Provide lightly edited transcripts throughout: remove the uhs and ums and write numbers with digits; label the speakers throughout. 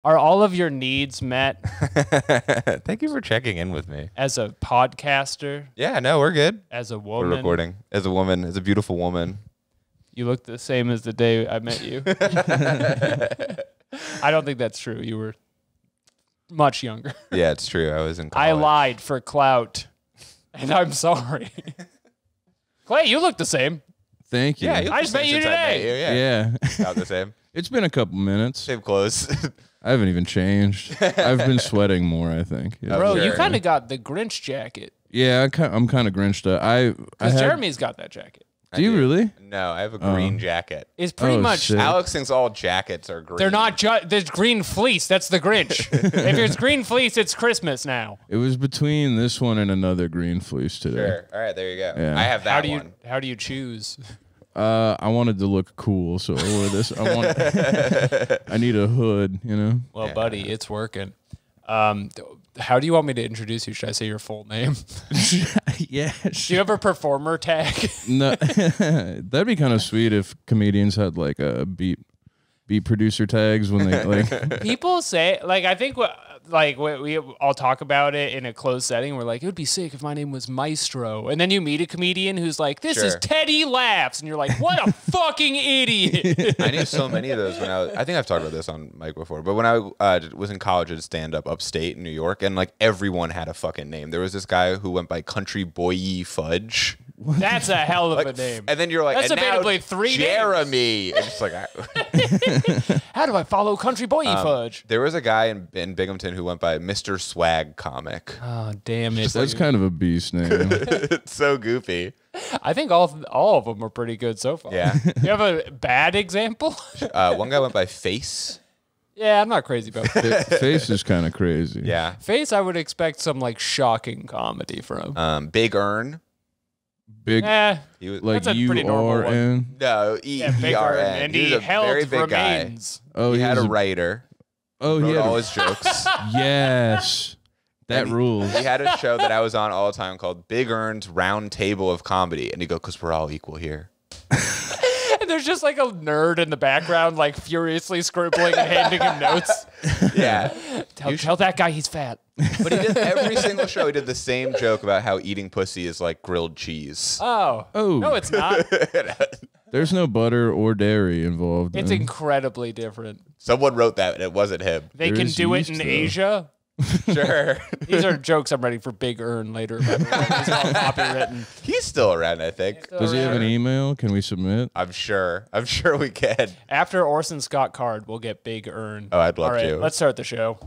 Speaker 1: Are all of your needs met
Speaker 2: Thank you for checking in with me.
Speaker 1: as a podcaster,
Speaker 2: Yeah, no, we're good.
Speaker 1: as a
Speaker 2: We're
Speaker 1: woman?
Speaker 2: recording. As a woman, as a beautiful woman.
Speaker 1: You look the same as the day I met you. I don't think that's true. You were much younger.
Speaker 2: Yeah, it's true. I was in college.
Speaker 1: I lied for clout, and I'm sorry. Clay, you look the same.
Speaker 3: Thank you.
Speaker 2: Yeah, you
Speaker 1: I just met you
Speaker 2: since I met
Speaker 1: today.
Speaker 2: you, Yeah.
Speaker 3: Yeah.
Speaker 2: About the same.
Speaker 3: It's been a couple minutes.
Speaker 2: Same clothes.
Speaker 3: I haven't even changed. I've been sweating more, I think. Yeah,
Speaker 1: Bro, you
Speaker 2: sure.
Speaker 1: kind of got the Grinch jacket.
Speaker 3: yeah I'm kind of grinched up. I
Speaker 1: Because
Speaker 3: had,
Speaker 1: Jeremy's got that jacket.
Speaker 3: Do you really?
Speaker 2: No, I have a green jacket.
Speaker 1: It's pretty
Speaker 3: Oh,
Speaker 1: much...
Speaker 3: shit.
Speaker 2: Alex thinks all jackets are green.
Speaker 1: They're not there's green fleece. That's the Grinch. If it's green fleece, it's Christmas now.
Speaker 3: It was between this one and another green fleece today.
Speaker 2: Sure. All right, there you go.
Speaker 3: Yeah.
Speaker 2: I have that one.
Speaker 1: How do you choose?
Speaker 3: I wanted to look cool, so I wore this. I need a hood, you know?
Speaker 1: Well, buddy, it's working. How do you want me to introduce you? Should I say your full name?
Speaker 3: Yeah.
Speaker 1: Do you have a performer tag?
Speaker 3: No, that'd be kind of sweet if comedians had like a beat producer tags when they like.
Speaker 1: People say, like, I think we all talk about it in a closed setting. We're like, it would be sick if my name was Maestro. And then you meet a comedian who's like, this is
Speaker 2: Sure.
Speaker 1: Teddy Laughs. And you're like, what a fucking idiot.
Speaker 2: I knew so many of those when I think I've talked about this on mic before, but when I was in college, I did stand up upstate in New York, and like everyone had a fucking name. There was this guy who went by Country Boy Fudge.
Speaker 1: That's a hell of a name.
Speaker 2: And then you're like,
Speaker 1: That's
Speaker 2: and now
Speaker 1: debatably 3 names.
Speaker 2: Jeremy. And just like,
Speaker 1: How do I follow Country Boy Fudge?
Speaker 2: there was a guy in Binghamton who went by Mr. Swag Comic.
Speaker 1: Oh, damn it.
Speaker 3: That's kind of a beast name.
Speaker 2: It's so goofy.
Speaker 1: I think all of them are pretty good so far.
Speaker 2: Yeah.
Speaker 1: You have a bad example?
Speaker 2: One guy went by Face.
Speaker 1: Yeah, I'm not crazy about that.
Speaker 3: Face is kind of crazy.
Speaker 2: Yeah.
Speaker 1: Face, I would expect some like shocking comedy from.
Speaker 2: Big Earn.
Speaker 3: Big
Speaker 2: He was
Speaker 3: like
Speaker 1: That's a pretty normal one.
Speaker 3: URN.
Speaker 2: no
Speaker 1: Yeah, Big
Speaker 2: ERN.
Speaker 1: Earn, and
Speaker 2: He was
Speaker 1: he
Speaker 2: a very
Speaker 1: held
Speaker 2: big guy.
Speaker 1: remains.
Speaker 3: Oh,
Speaker 2: He had
Speaker 3: was
Speaker 2: a writer.
Speaker 3: Oh, he
Speaker 2: Wrote
Speaker 3: had
Speaker 2: all
Speaker 3: a,
Speaker 2: his jokes.
Speaker 3: yes. That rules.
Speaker 2: He had a show that I was on all the time called Big Earn's Round Table of Comedy, and he'd go, "'Cause we're all equal here."
Speaker 1: And there's just like a nerd in the background, like furiously scribbling and handing him notes.
Speaker 2: Yeah.
Speaker 1: Tell that guy he's fat.
Speaker 2: But he did every single show. He did the same joke about how eating pussy is like grilled cheese.
Speaker 1: Oh.
Speaker 3: Oh.
Speaker 1: No, it's not.
Speaker 3: There's no butter or dairy involved.
Speaker 1: It's
Speaker 3: then.
Speaker 1: incredibly different.
Speaker 2: Someone wrote that, and it wasn't him.
Speaker 1: They
Speaker 3: There
Speaker 1: can
Speaker 3: is
Speaker 1: do it
Speaker 3: yeast,
Speaker 1: in
Speaker 3: though.
Speaker 1: Asia.
Speaker 2: Sure.
Speaker 1: These are jokes I'm ready for Big Earn later. By the way. These are all copywritten.
Speaker 2: He's still around, I think.
Speaker 3: Does he have an email? Can we submit?
Speaker 2: I'm sure. I'm sure we can.
Speaker 1: After Orson Scott Card, we'll get Big Earn.
Speaker 2: Oh, I'd love
Speaker 1: All right,
Speaker 2: to.
Speaker 1: let's start the show.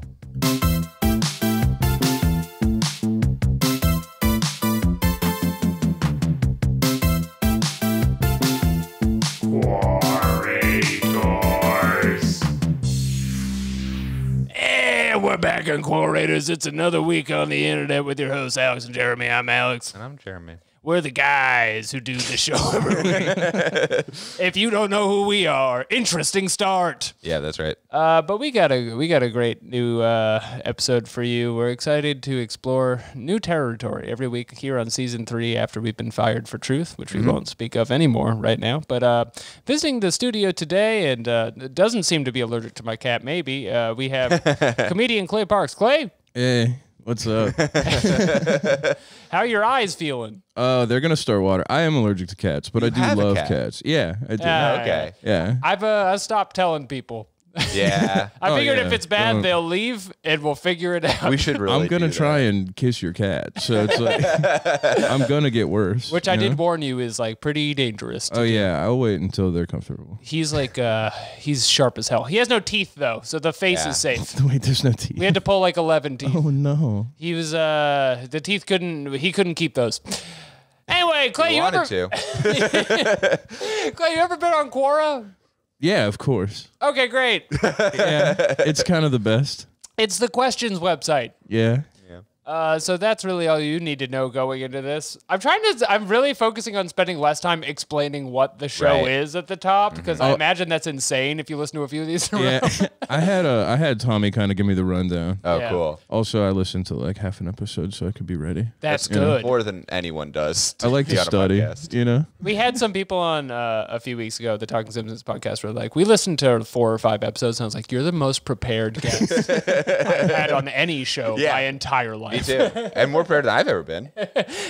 Speaker 1: And we're back on Quarators. It's another week on the internet with your hosts, Alex and Jeremy. I'm Alex.
Speaker 2: And I'm Jeremy.
Speaker 1: We're the guys who do the show every week. If you don't know who we are, interesting start.
Speaker 2: Yeah, that's right.
Speaker 1: But we got a great new episode for you. We're excited to explore new territory every week here on season 3 after we've been fired for truth, which we won't speak of anymore right now. But visiting the studio today, and doesn't seem to be allergic to my cat. Maybe we have comedian Clay Parks. Clay,
Speaker 3: Hey, what's up?
Speaker 1: how are your eyes feeling?
Speaker 3: They're gonna start water. I am allergic to cats, but I do
Speaker 2: have a
Speaker 3: love
Speaker 2: cat?
Speaker 3: cats. Yeah, I do.
Speaker 2: Okay.
Speaker 3: Yeah.
Speaker 1: I've stopped telling people.
Speaker 2: Yeah.
Speaker 1: I figured
Speaker 3: yeah.
Speaker 1: if it's bad,
Speaker 3: Don't.
Speaker 1: they'll leave, and we'll figure it out.
Speaker 2: We should really
Speaker 3: I'm gonna
Speaker 2: do
Speaker 3: try
Speaker 2: that.
Speaker 3: and kiss your cat, so it's like I'm gonna get worse.
Speaker 1: Which I
Speaker 3: you
Speaker 1: did
Speaker 3: know?
Speaker 1: warn you is like pretty dangerous.
Speaker 3: Oh yeah, I'll wait until they're comfortable.
Speaker 1: He's like, he's sharp as hell. He has no teeth though, so the face
Speaker 2: Yeah.
Speaker 1: is safe.
Speaker 3: Wait, there's no teeth.
Speaker 1: We had to pull like 11 teeth.
Speaker 3: Oh no.
Speaker 1: He was, the teeth he couldn't keep those. Anyway, Clay,
Speaker 2: We
Speaker 1: you
Speaker 2: wanted
Speaker 1: ever,
Speaker 2: to.
Speaker 1: Clay, you ever been on Quora?
Speaker 3: Yeah, of course.
Speaker 1: Okay, great.
Speaker 3: Yeah, it's kind of the best.
Speaker 1: It's the questions website.
Speaker 3: Yeah.
Speaker 1: So that's really all you need to know going into this. I'm really focusing on spending less time explaining what the show
Speaker 2: Right.
Speaker 1: is at the top because I imagine that's insane if you listen to a few of these.
Speaker 3: Yeah, I had Tommy kind of give me the rundown.
Speaker 2: Oh,
Speaker 1: Yeah.
Speaker 2: cool.
Speaker 3: Also, I listened to like half an episode so I could be ready.
Speaker 1: That's
Speaker 3: you know,
Speaker 1: good.
Speaker 2: More than anyone does.
Speaker 3: I like
Speaker 2: be
Speaker 3: to
Speaker 2: on a
Speaker 3: study,
Speaker 2: podcast.
Speaker 3: you know.
Speaker 1: We had some people on a few weeks ago, the Talking Simpsons podcast, were like, we listened to 4 or 5 episodes, and I was like, you're the most prepared guest I've had on any show
Speaker 2: Yeah.
Speaker 1: my entire
Speaker 2: Me
Speaker 1: life.
Speaker 2: too. And more prepared than I've ever been.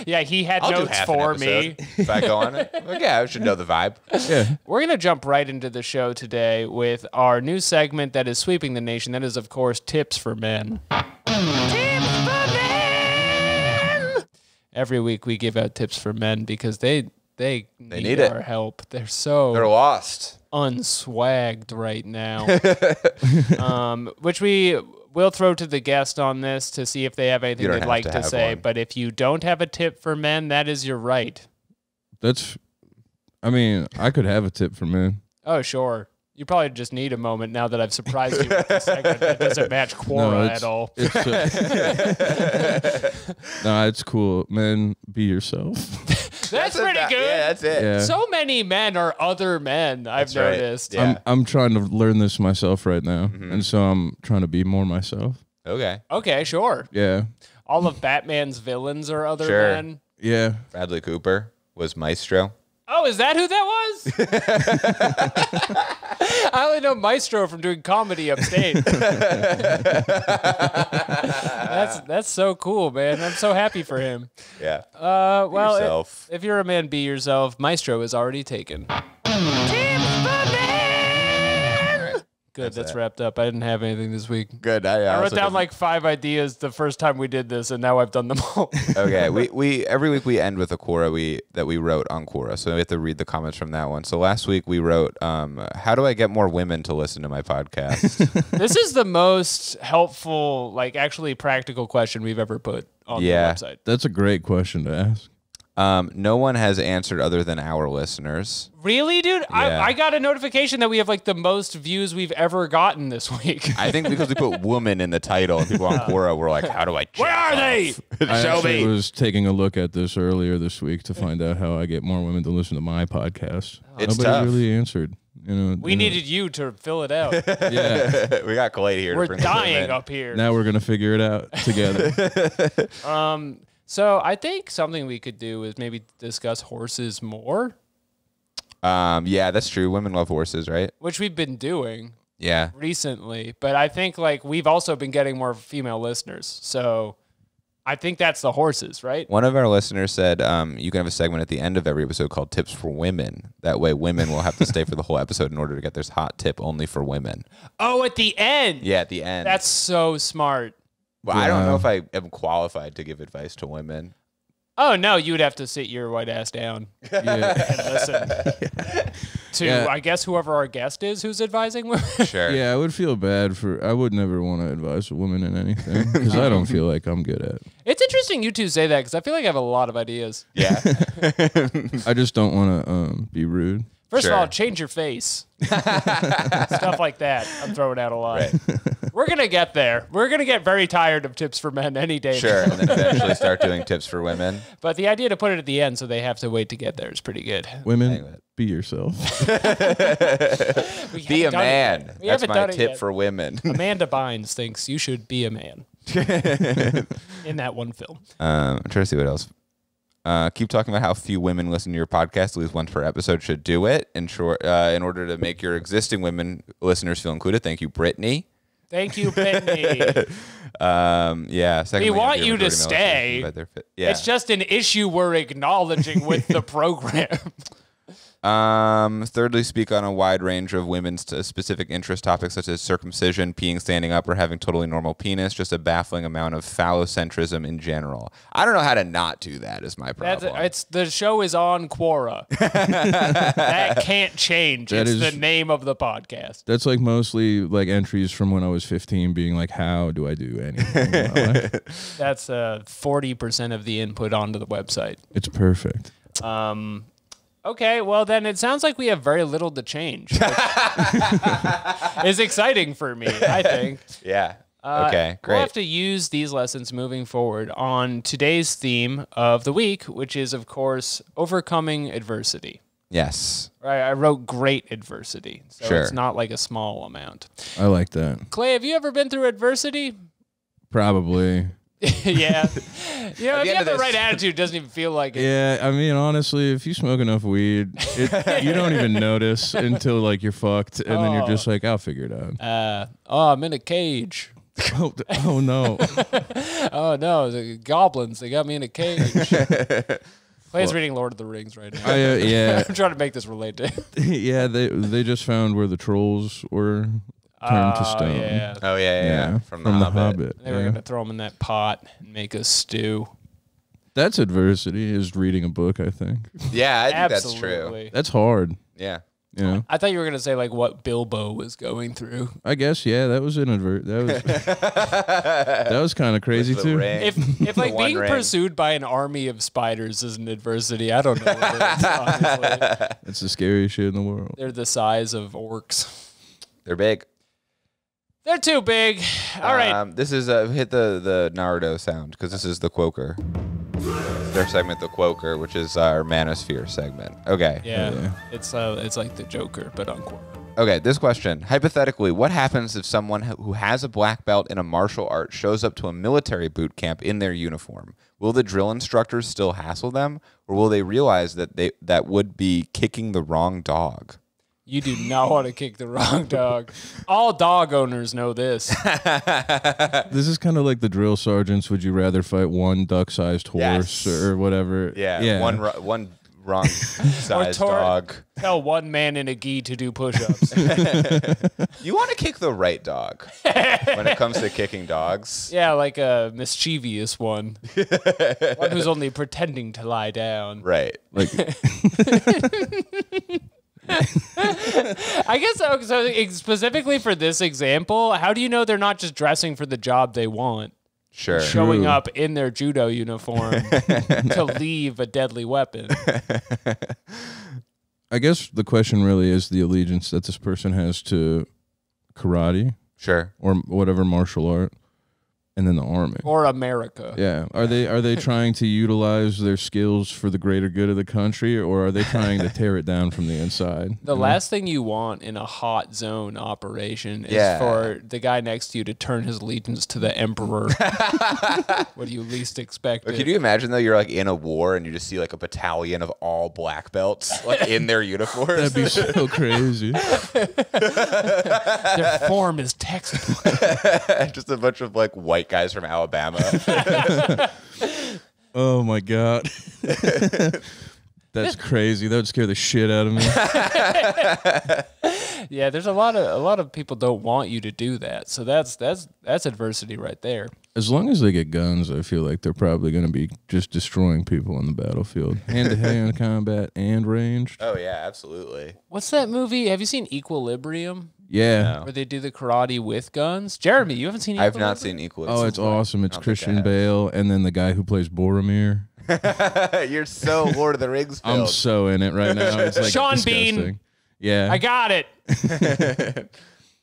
Speaker 1: Yeah, he had
Speaker 2: I'll do
Speaker 1: notes
Speaker 2: half an
Speaker 1: for me.
Speaker 2: episode if I go on it. Like, yeah, I should know the vibe.
Speaker 3: Yeah,
Speaker 1: We're going to jump right into the show today with our new segment that is sweeping the nation. That is, of course, Tips for Men. Tips for Men! Every week we give out tips for men because they need
Speaker 2: it.
Speaker 1: our help. They're so
Speaker 2: They're lost.
Speaker 1: unswagged right now. Which we will throw to the guest on this to see if they have anything
Speaker 2: You don't
Speaker 1: they'd
Speaker 2: have
Speaker 1: like
Speaker 2: to
Speaker 1: to
Speaker 2: have
Speaker 1: say.
Speaker 2: one.
Speaker 1: But if you don't have a tip for men, that is your right.
Speaker 3: I mean, I could have a tip for men.
Speaker 1: Oh, sure. You probably just need a moment now that I've surprised you with a segment that doesn't match Quora at all.
Speaker 3: It's nah, it's cool. Men, be yourself.
Speaker 1: That's pretty good.
Speaker 2: Yeah, that's it.
Speaker 3: Yeah.
Speaker 1: So many men are other men, I've
Speaker 2: That's right.
Speaker 1: noticed.
Speaker 2: Yeah.
Speaker 3: I'm trying to learn this myself right now, and so I'm trying to be more myself.
Speaker 2: Okay.
Speaker 1: Okay, sure.
Speaker 3: Yeah,
Speaker 1: All of Batman's villains are other
Speaker 2: Sure.
Speaker 1: men.
Speaker 3: yeah.
Speaker 2: Bradley Cooper was Maestro.
Speaker 1: Oh, is that who that was? I only know Maestro from doing comedy upstate. That's so cool, man. I'm so happy for him.
Speaker 2: Yeah.
Speaker 1: Well,
Speaker 2: yourself.
Speaker 1: if you're a man, be yourself. Maestro is already taken. Good, that's wrapped up. I didn't have anything this week.
Speaker 2: Good.
Speaker 1: I wrote
Speaker 2: also
Speaker 1: down
Speaker 2: didn't-
Speaker 1: like 5 ideas the first time we did this, and now I've done them all.
Speaker 2: Okay, we every week we end with a Quora that we wrote on Quora, so we have to read the comments from that one. So last week we wrote, "How do I get more women to listen to my podcast?"
Speaker 1: This is the most helpful, like actually practical question we've ever put on
Speaker 2: Yeah.
Speaker 1: the website.
Speaker 3: That's a great question to ask.
Speaker 2: No one has answered other than our listeners.
Speaker 1: Really, dude?
Speaker 2: Yeah.
Speaker 1: I got a notification that we have like the most views we've ever gotten this week.
Speaker 2: I think because we put "woman" in the title, and people on Quora were like, "How do I?"
Speaker 1: Where are they?
Speaker 3: I
Speaker 2: Show
Speaker 3: actually
Speaker 2: me.
Speaker 3: was taking a look at this earlier this week to find out how I get more women to listen to my podcast.
Speaker 2: It's
Speaker 3: Nobody
Speaker 2: tough.
Speaker 3: really answered. You know,
Speaker 1: We needed you to fill it out.
Speaker 3: Yeah.
Speaker 2: We got Clay here.
Speaker 1: We're
Speaker 2: to bring the
Speaker 1: dying
Speaker 2: women.
Speaker 1: up here.
Speaker 3: Now we're gonna figure it out together.
Speaker 1: So I think something we could do is maybe discuss horses more,
Speaker 2: Yeah, that's true. Women love horses, right?
Speaker 1: which we've been doing
Speaker 2: Yeah.
Speaker 1: recently. But I think like we've also been getting more female listeners. So I think that's the horses, right?
Speaker 2: One of our listeners said you can have a segment at the end of every episode called "Tips for Women." That way, women will have to stay for the whole episode in order to get this hot tip only for women.
Speaker 1: Oh, at the end.
Speaker 2: Yeah, at the end.
Speaker 1: That's so smart.
Speaker 2: Well, I don't know
Speaker 3: Wow.
Speaker 2: if I am qualified to give advice to women.
Speaker 1: Oh no, you would have to sit your white ass down
Speaker 3: Yeah.
Speaker 1: and listen to,
Speaker 3: Yeah.
Speaker 1: I guess, whoever our guest is who's advising women.
Speaker 2: Sure.
Speaker 3: Yeah, I would feel bad I would never want to advise a woman in anything because I don't feel like I'm good at it.
Speaker 1: It's interesting you two say that because I feel like I have a lot of ideas.
Speaker 2: Yeah.
Speaker 3: I just don't want to be rude.
Speaker 1: First of
Speaker 2: Sure.
Speaker 1: all, change your face. Stuff like that. I'm throwing out a lot.
Speaker 2: Right.
Speaker 1: We're going to get there. We're going to get very tired of tips for men any day.
Speaker 2: Sure. And then eventually start doing tips for women.
Speaker 1: But the idea to put it at the end so they have to wait to get there is pretty good.
Speaker 3: Women,
Speaker 2: Anyway.
Speaker 3: be yourself.
Speaker 1: We
Speaker 2: Be a
Speaker 1: haven't done it
Speaker 2: man.
Speaker 1: yet. We
Speaker 2: That's
Speaker 1: haven't
Speaker 2: my
Speaker 1: done it
Speaker 2: tip
Speaker 1: yet.
Speaker 2: for women.
Speaker 1: Amanda Bynes thinks you should be a man in that one film.
Speaker 2: I'm trying to see what else. Keep talking about how few women listen to your podcast. At least once per episode should do it. In short, in order to make your existing women listeners feel included. Thank you, Brittany.
Speaker 1: Thank you, Brittany.
Speaker 2: Yeah. Secondly,
Speaker 1: We want
Speaker 2: interview
Speaker 1: you to
Speaker 2: majority male
Speaker 1: stay.
Speaker 2: listeners by their Yeah.
Speaker 1: It's just an issue we're acknowledging with the program.
Speaker 2: Thirdly, speak on a wide range of women's specific interest topics such as circumcision, peeing standing up, or having totally normal penis. Just a baffling amount of phallocentrism in general. I don't know how to not do that. Is my problem.
Speaker 1: It's the show is on Quora. That can't change.
Speaker 3: That
Speaker 1: It's
Speaker 3: is-
Speaker 1: the name of the podcast.
Speaker 3: That's like mostly like entries from when I was 15 being like, how do I do anything in my life?
Speaker 1: That's 40% of the input onto the website.
Speaker 3: It's perfect.
Speaker 1: Okay, well then it sounds like we have very little to change. Which is exciting for me, I think.
Speaker 2: Yeah. Okay, great.
Speaker 1: We'll have to use these lessons moving forward on today's theme of the week, which is, of course, overcoming adversity.
Speaker 2: Yes.
Speaker 1: Right, I wrote great adversity, so
Speaker 2: Sure.
Speaker 1: it's not like a small amount.
Speaker 3: I like that.
Speaker 1: Clay, have you ever been through adversity?
Speaker 3: Probably.
Speaker 1: Yeah. If
Speaker 2: the
Speaker 1: you
Speaker 2: end
Speaker 1: have
Speaker 2: of
Speaker 1: the
Speaker 2: this-
Speaker 1: right attitude, it doesn't even feel like it.
Speaker 3: Yeah, I mean, honestly, if you smoke enough weed, you don't even notice until like you're fucked, and then you're just like, I'll figure it out.
Speaker 1: I'm in a cage.
Speaker 3: Oh no.
Speaker 1: Oh no, the goblins, they got me in a cage. Clay's reading Lord of the Rings right now.
Speaker 3: Yeah,
Speaker 1: I'm trying to make this relate to him.
Speaker 3: yeah. They just found where the trolls were turned to stone.
Speaker 1: Yeah.
Speaker 2: Oh yeah. From the Hobbit.
Speaker 1: They were going to throw him in that pot and make a stew.
Speaker 3: That's adversity. Is reading a book. I think
Speaker 2: Yeah, I think that's true.
Speaker 1: Absolutely.
Speaker 3: that's hard.
Speaker 2: Yeah.
Speaker 3: You know.
Speaker 1: I thought you were going to say like what Bilbo was going through.
Speaker 3: I guess yeah. That was that was kind of crazy
Speaker 2: The
Speaker 3: too.
Speaker 2: ring.
Speaker 1: If like
Speaker 2: one
Speaker 1: being
Speaker 2: ring.
Speaker 1: pursued by an army of spiders is an adversity, I don't know what it is, honestly.
Speaker 3: That's the scariest shit in the world.
Speaker 1: They're the size of orcs.
Speaker 2: They're big.
Speaker 1: They're too big. All right.
Speaker 2: This is hit the Naruto sound because this is the Quoker. Their segment, the Quoker, which is our Manosphere segment. Okay.
Speaker 1: Yeah. It's like the Joker, but unquote.
Speaker 2: Okay, this question. Hypothetically, what happens if someone who has a black belt in a martial art shows up to a military boot camp in their uniform? Will the drill instructors still hassle them, or will they realize that that would be kicking the wrong dog?
Speaker 1: You do not want to kick the wrong dog. All dog owners know this.
Speaker 3: This is kind of like the drill sergeants. Would you rather fight one duck-sized horse
Speaker 2: Yes.
Speaker 3: or whatever?
Speaker 2: Yeah. One wrong sized dog.
Speaker 1: Tell one man in a gi to do push-ups.
Speaker 2: You want to kick the right dog when it comes to kicking dogs.
Speaker 1: Yeah, like a mischievous one. One who's only pretending to lie down.
Speaker 2: Right.
Speaker 3: Like
Speaker 1: I guess so specifically for this example, how do you know they're not just dressing for the job they want?
Speaker 2: Sure.
Speaker 1: Showing
Speaker 3: True.
Speaker 1: up in their judo uniform to leave a deadly weapon.
Speaker 3: I guess the question really is the allegiance that this person has to karate
Speaker 2: Sure.
Speaker 3: or whatever martial art, and then the army.
Speaker 1: Or America.
Speaker 3: Yeah, are they trying to utilize their skills for the greater good of the country, or are they trying to tear it down from the inside?
Speaker 1: The last thing you want in a hot zone operation is
Speaker 2: Yeah.
Speaker 1: for the guy next to you to turn his allegiance to the emperor. What do you least expect?
Speaker 2: But could you imagine though you're like in a war and you just see like a battalion of all black belts like in their uniforms?
Speaker 3: That'd be so crazy.
Speaker 1: Their form is textbook.
Speaker 2: Just a bunch of like white guys from Alabama.
Speaker 3: Oh my god. That's crazy. That would scare the shit out of me.
Speaker 1: Yeah, there's a lot of people don't want you to do that. So that's adversity right there.
Speaker 3: As long as they get guns, I feel like they're probably going to be just destroying people on the battlefield, hand-to-hand combat and ranged.
Speaker 2: Oh yeah, absolutely.
Speaker 1: What's that movie? Have you seen Equilibrium?
Speaker 3: Yeah.
Speaker 2: No.
Speaker 1: Where they do the karate with guns? Jeremy, you haven't seen
Speaker 2: I've
Speaker 1: Equilibrium?
Speaker 2: not seen Equal.
Speaker 3: Oh, it's awesome. It's
Speaker 2: I don't think I
Speaker 3: Christian
Speaker 2: have.
Speaker 3: Bale and then the guy who plays Boromir.
Speaker 2: You're so Lord of the Rings
Speaker 3: I'm
Speaker 2: filled.
Speaker 3: so in it right now. It's like
Speaker 1: Sean
Speaker 3: disgusting.
Speaker 1: Bean.
Speaker 3: Yeah.
Speaker 1: I got it.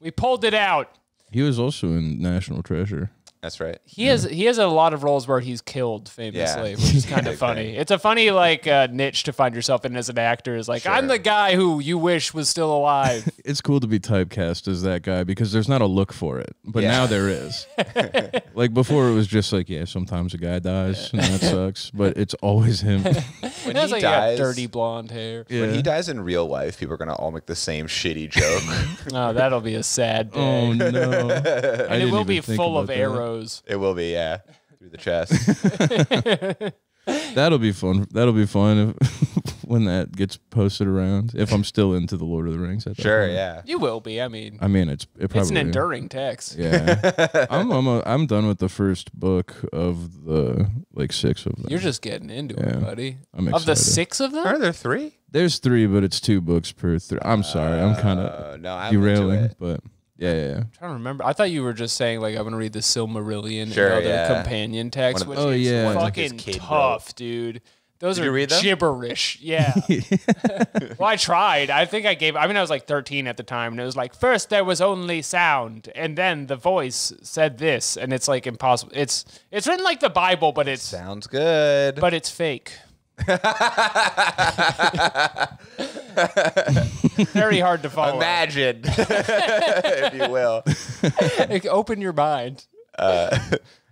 Speaker 1: We pulled it out.
Speaker 3: He was also in National Treasure.
Speaker 2: That's right.
Speaker 1: He has a lot of roles where he's killed famously,
Speaker 2: Yeah.
Speaker 1: which is kind of
Speaker 2: Big
Speaker 1: funny.
Speaker 2: thing.
Speaker 1: It's a funny like niche to find yourself in as an actor. Is like I'm
Speaker 2: Sure.
Speaker 1: the guy who you wish was still alive.
Speaker 3: It's cool to be typecast as that guy because there's not a look for it, but
Speaker 2: Yeah.
Speaker 3: now there is. Like before, it was just like, yeah, sometimes a guy dies and that sucks, but it's always him.
Speaker 2: When
Speaker 1: That's
Speaker 2: he
Speaker 1: like you got
Speaker 2: dies,
Speaker 1: dirty blonde hair.
Speaker 2: when
Speaker 3: Yeah.
Speaker 2: he dies in real life, people are gonna all make the same shitty joke.
Speaker 1: Oh, that'll be a sad day.
Speaker 3: Oh no!
Speaker 1: and it will be full of arrows.
Speaker 2: It will be, yeah, through the chest.
Speaker 3: That'll be fun. That'll be fun if, when that gets posted around. If I'm still into the Lord of the Rings, at that
Speaker 2: Sure,
Speaker 3: point.
Speaker 2: yeah.
Speaker 1: You will be. I mean,
Speaker 3: I mean, it probably
Speaker 1: it's an enduring text.
Speaker 3: Yeah, I'm done with the first book of the like 6 of them.
Speaker 1: You're just getting into
Speaker 3: Yeah.
Speaker 1: it, buddy.
Speaker 3: I'm
Speaker 1: Of the
Speaker 3: excited.
Speaker 1: 6 of them?
Speaker 2: Are there 3?
Speaker 3: There's 3, but it's 2 books per 3. I'm sorry, I'm kind of
Speaker 2: No, I'm into
Speaker 3: derailing,
Speaker 2: it.
Speaker 3: but yeah.
Speaker 1: I'm trying to remember. I thought you were just saying like I'm gonna read the Silmarillion
Speaker 2: Sure,
Speaker 1: and other
Speaker 2: yeah.
Speaker 1: companion text,
Speaker 2: One
Speaker 1: which
Speaker 3: of- Oh,
Speaker 1: is
Speaker 3: yeah.
Speaker 2: One of his
Speaker 1: fucking
Speaker 2: kid
Speaker 1: tough, dude. Those
Speaker 2: Did you
Speaker 1: are
Speaker 2: read them?
Speaker 1: gibberish. Yeah. Well, I tried. I think I was like 13 at the time, and it was like, first there was only sound, and then the voice said this, and it's like impossible. It's written like the Bible, but it's
Speaker 2: Sounds good.
Speaker 1: fake. Very hard to follow.
Speaker 2: Imagine, if you will.
Speaker 1: Like, open your mind.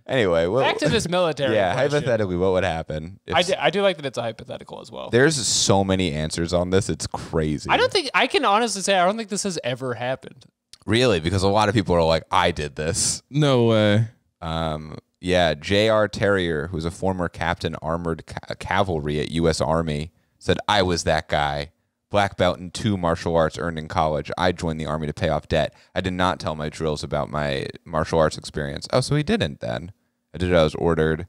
Speaker 2: Anyway,
Speaker 1: Back to this military.
Speaker 2: Yeah,
Speaker 1: question.
Speaker 2: hypothetically, what would happen?
Speaker 1: I do like that it's a hypothetical as well.
Speaker 2: There's so many answers on this. It's crazy.
Speaker 1: I can honestly say I don't think this has ever happened.
Speaker 2: Really, because a lot of people are like, I did this.
Speaker 3: No way.
Speaker 2: Yeah, J.R. Terrier, who's a former captain armored cavalry at U.S. Army, said, I was that guy. Black belt in 2 martial arts earned in college. I joined the Army to pay off debt. I did not tell my drills about my martial arts experience. Oh, so he didn't then. I did what I was ordered.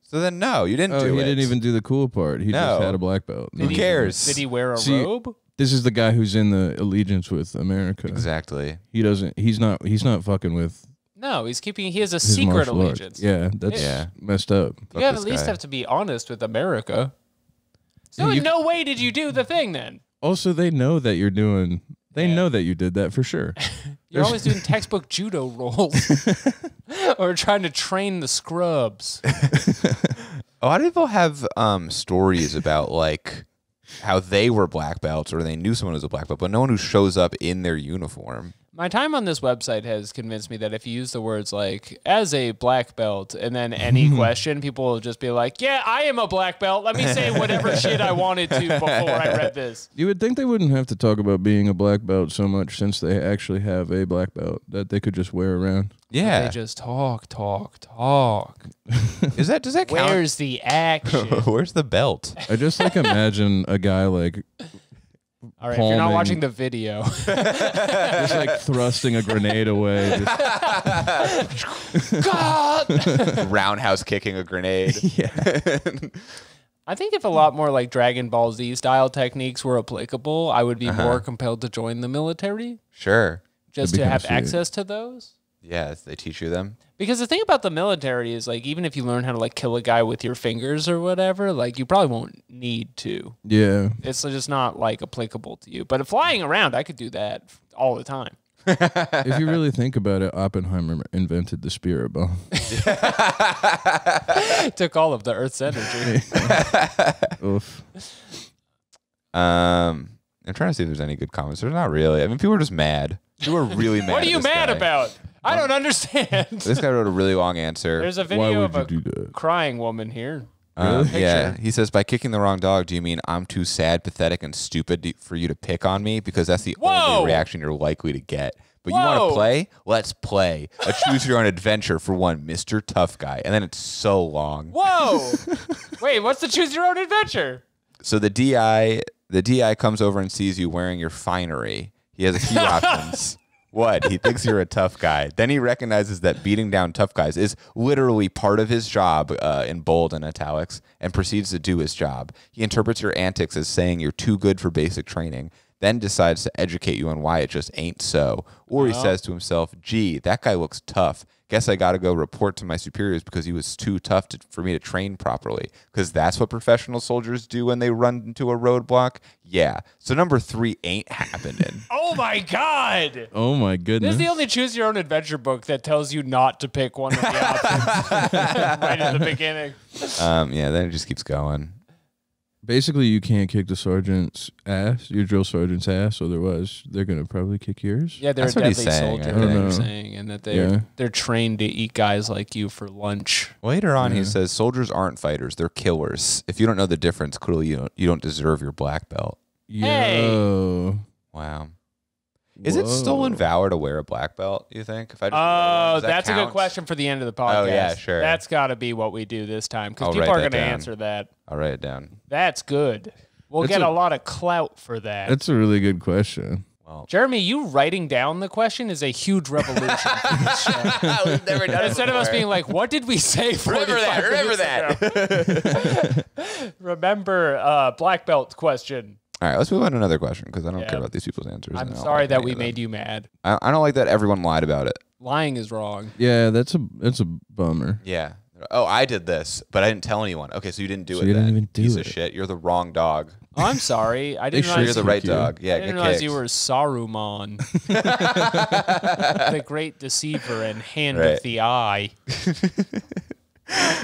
Speaker 2: So then, no, you didn't do it.
Speaker 3: He didn't even do the cool part. He just had a black belt.
Speaker 2: Who cares?
Speaker 1: Did he wear a robe?
Speaker 3: This is the guy who's in the allegiance with America.
Speaker 2: Exactly.
Speaker 3: He doesn't. He's not fucking with.
Speaker 1: No, he has a
Speaker 3: his
Speaker 1: secret
Speaker 3: martial arts.
Speaker 1: allegiance.
Speaker 3: Yeah, that's messed up.
Speaker 1: You at least have to be honest with America. So in no way did you do the thing then.
Speaker 3: Also, they know that you're doing. They know that you did that for sure.
Speaker 1: You're always doing textbook judo rolls. Or trying to train the scrubs.
Speaker 2: A lot of people have stories about like how they were black belts or they knew someone was a black belt, but no one who shows up in their uniform.
Speaker 1: My time on this website has convinced me that if you use the words like, as a black belt, and then any question, people will just be like, yeah, I am a black belt. Let me say whatever shit I wanted to before I read this.
Speaker 3: You would think they wouldn't have to talk about being a black belt so much since they actually have a black belt that they could just wear around.
Speaker 2: Yeah.
Speaker 1: They just talk.
Speaker 2: Does that count?
Speaker 1: Where's the action?
Speaker 2: Where's the belt?
Speaker 3: I just like imagine a guy like
Speaker 1: All right, if you're not
Speaker 3: palming-
Speaker 1: watching the video.
Speaker 3: just like thrusting a grenade away.
Speaker 1: God!
Speaker 2: Roundhouse kicking a grenade.
Speaker 3: Yeah.
Speaker 1: I think if a lot more like Dragon Ball Z style techniques were applicable, I would be more compelled to join the military
Speaker 2: Sure.
Speaker 1: just
Speaker 3: That'd be
Speaker 1: to
Speaker 3: kinda
Speaker 1: have
Speaker 3: sweet.
Speaker 1: access to those.
Speaker 2: Yeah, they teach you them.
Speaker 1: Because the thing about the military is like even if you learn how to like kill a guy with your fingers or whatever, like you probably won't need to.
Speaker 3: Yeah.
Speaker 1: It's just not like applicable to you. But flying around, I could do that all the time.
Speaker 3: If you really think about it, Oppenheimer invented the spirit bomb.
Speaker 1: It took all of the Earth's energy.
Speaker 3: Oof.
Speaker 2: I'm trying to see if there's any good comments. There's not really. I mean, people are just mad. People are really mad.
Speaker 1: What are
Speaker 2: at
Speaker 1: you
Speaker 2: this
Speaker 1: mad
Speaker 2: guy.
Speaker 1: about? I don't understand.
Speaker 2: This guy wrote a really long answer.
Speaker 1: There's a
Speaker 3: Why
Speaker 1: video
Speaker 3: would
Speaker 1: of
Speaker 3: you
Speaker 1: a
Speaker 3: do that?
Speaker 1: crying woman here.
Speaker 2: Yeah,
Speaker 1: Picture.
Speaker 2: he says, by kicking the wrong dog, do you mean I'm too sad, pathetic, and stupid for you to pick on me? Because that's the
Speaker 1: Whoa!
Speaker 2: only reaction you're likely to get. But you want
Speaker 1: Whoa!
Speaker 2: to play? Let's play. A choose your own adventure for one, Mr. Tough Guy. And then it's so long.
Speaker 1: Whoa! Wait, what's the choose your own adventure?
Speaker 2: So the DI comes over and sees you wearing your finery. He has a few options. What? He thinks you're a tough guy. Then he recognizes that beating down tough guys is literally part of his job, in bold and italics, and proceeds to do his job. He interprets your antics as saying you're too good for basic training, then decides to educate you on why it just ain't so. Or he says to himself, gee, that guy looks tough. Guess I got to go report to my superiors because he was too tough for me to train properly. Because that's what professional soldiers do when they run into a roadblock. Yeah. So number 3 ain't happening.
Speaker 1: Oh my god!
Speaker 3: Oh my
Speaker 1: This
Speaker 3: goodness.
Speaker 1: is the only choose your own adventure book that tells you not to pick one of the options right at the beginning.
Speaker 2: Yeah, then it just keeps going.
Speaker 3: Basically, you can't kick the sergeant's ass, your drill sergeant's ass. Otherwise, they're gonna probably kick yours.
Speaker 1: Yeah, they're
Speaker 2: That's
Speaker 1: a
Speaker 2: what he's
Speaker 1: deadly
Speaker 2: saying,
Speaker 1: soldier.
Speaker 2: I
Speaker 3: don't
Speaker 1: They're
Speaker 3: know.
Speaker 1: saying, and that they're
Speaker 3: Yeah.
Speaker 1: trained to eat guys like you for lunch.
Speaker 2: Later on, he
Speaker 3: Yeah.
Speaker 2: says, soldiers aren't fighters. They're killers. If you don't know the difference, clearly you don't deserve your black belt.
Speaker 1: Hey!
Speaker 3: Yo.
Speaker 2: Wow. Is it stolen
Speaker 3: Whoa.
Speaker 2: valor to wear a black belt, you think? If I just
Speaker 1: Oh,
Speaker 2: does that
Speaker 1: that's a good
Speaker 2: count?
Speaker 1: question for the end of the podcast.
Speaker 2: Oh, yeah, sure.
Speaker 1: That's got to be what we do this time because
Speaker 2: I'll
Speaker 1: people
Speaker 2: write
Speaker 1: are
Speaker 2: that
Speaker 1: going to
Speaker 2: down.
Speaker 1: answer that.
Speaker 2: I'll write it down.
Speaker 1: That's good. We'll
Speaker 3: That's
Speaker 1: get a
Speaker 3: a-
Speaker 1: lot of clout for that.
Speaker 3: That's a really good question.
Speaker 2: Well,
Speaker 1: Jeremy, you writing down the question is a huge revolution for this show.
Speaker 2: we've never done it
Speaker 1: Instead of us being like, what did we say 45
Speaker 2: Remember that.
Speaker 1: Remember black belt question.
Speaker 2: All right, let's move on to another question because I don't
Speaker 1: Yeah.
Speaker 2: care about these people's answers.
Speaker 1: I'm
Speaker 2: and I don't
Speaker 1: sorry
Speaker 2: like
Speaker 1: that
Speaker 2: any
Speaker 1: we
Speaker 2: of them.
Speaker 1: made you mad.
Speaker 2: I don't like that everyone lied about it.
Speaker 1: Lying is wrong.
Speaker 3: Yeah, that's a bummer.
Speaker 2: Yeah, Oh, I did this, but I didn't tell anyone. Okay, so you didn't do
Speaker 3: So
Speaker 2: it
Speaker 3: you didn't
Speaker 2: then.
Speaker 3: even do
Speaker 2: Piece
Speaker 3: it.
Speaker 2: of shit. You're the wrong dog.
Speaker 1: Oh, I'm sorry. I didn't
Speaker 3: should-
Speaker 2: You're
Speaker 1: realize
Speaker 2: the
Speaker 3: Thank
Speaker 2: right
Speaker 3: you.
Speaker 2: dog. Yeah,
Speaker 1: I didn't
Speaker 2: get
Speaker 1: realize
Speaker 2: kicked.
Speaker 1: you were Saruman, the great deceiver and hand
Speaker 2: Right.
Speaker 1: of the eye.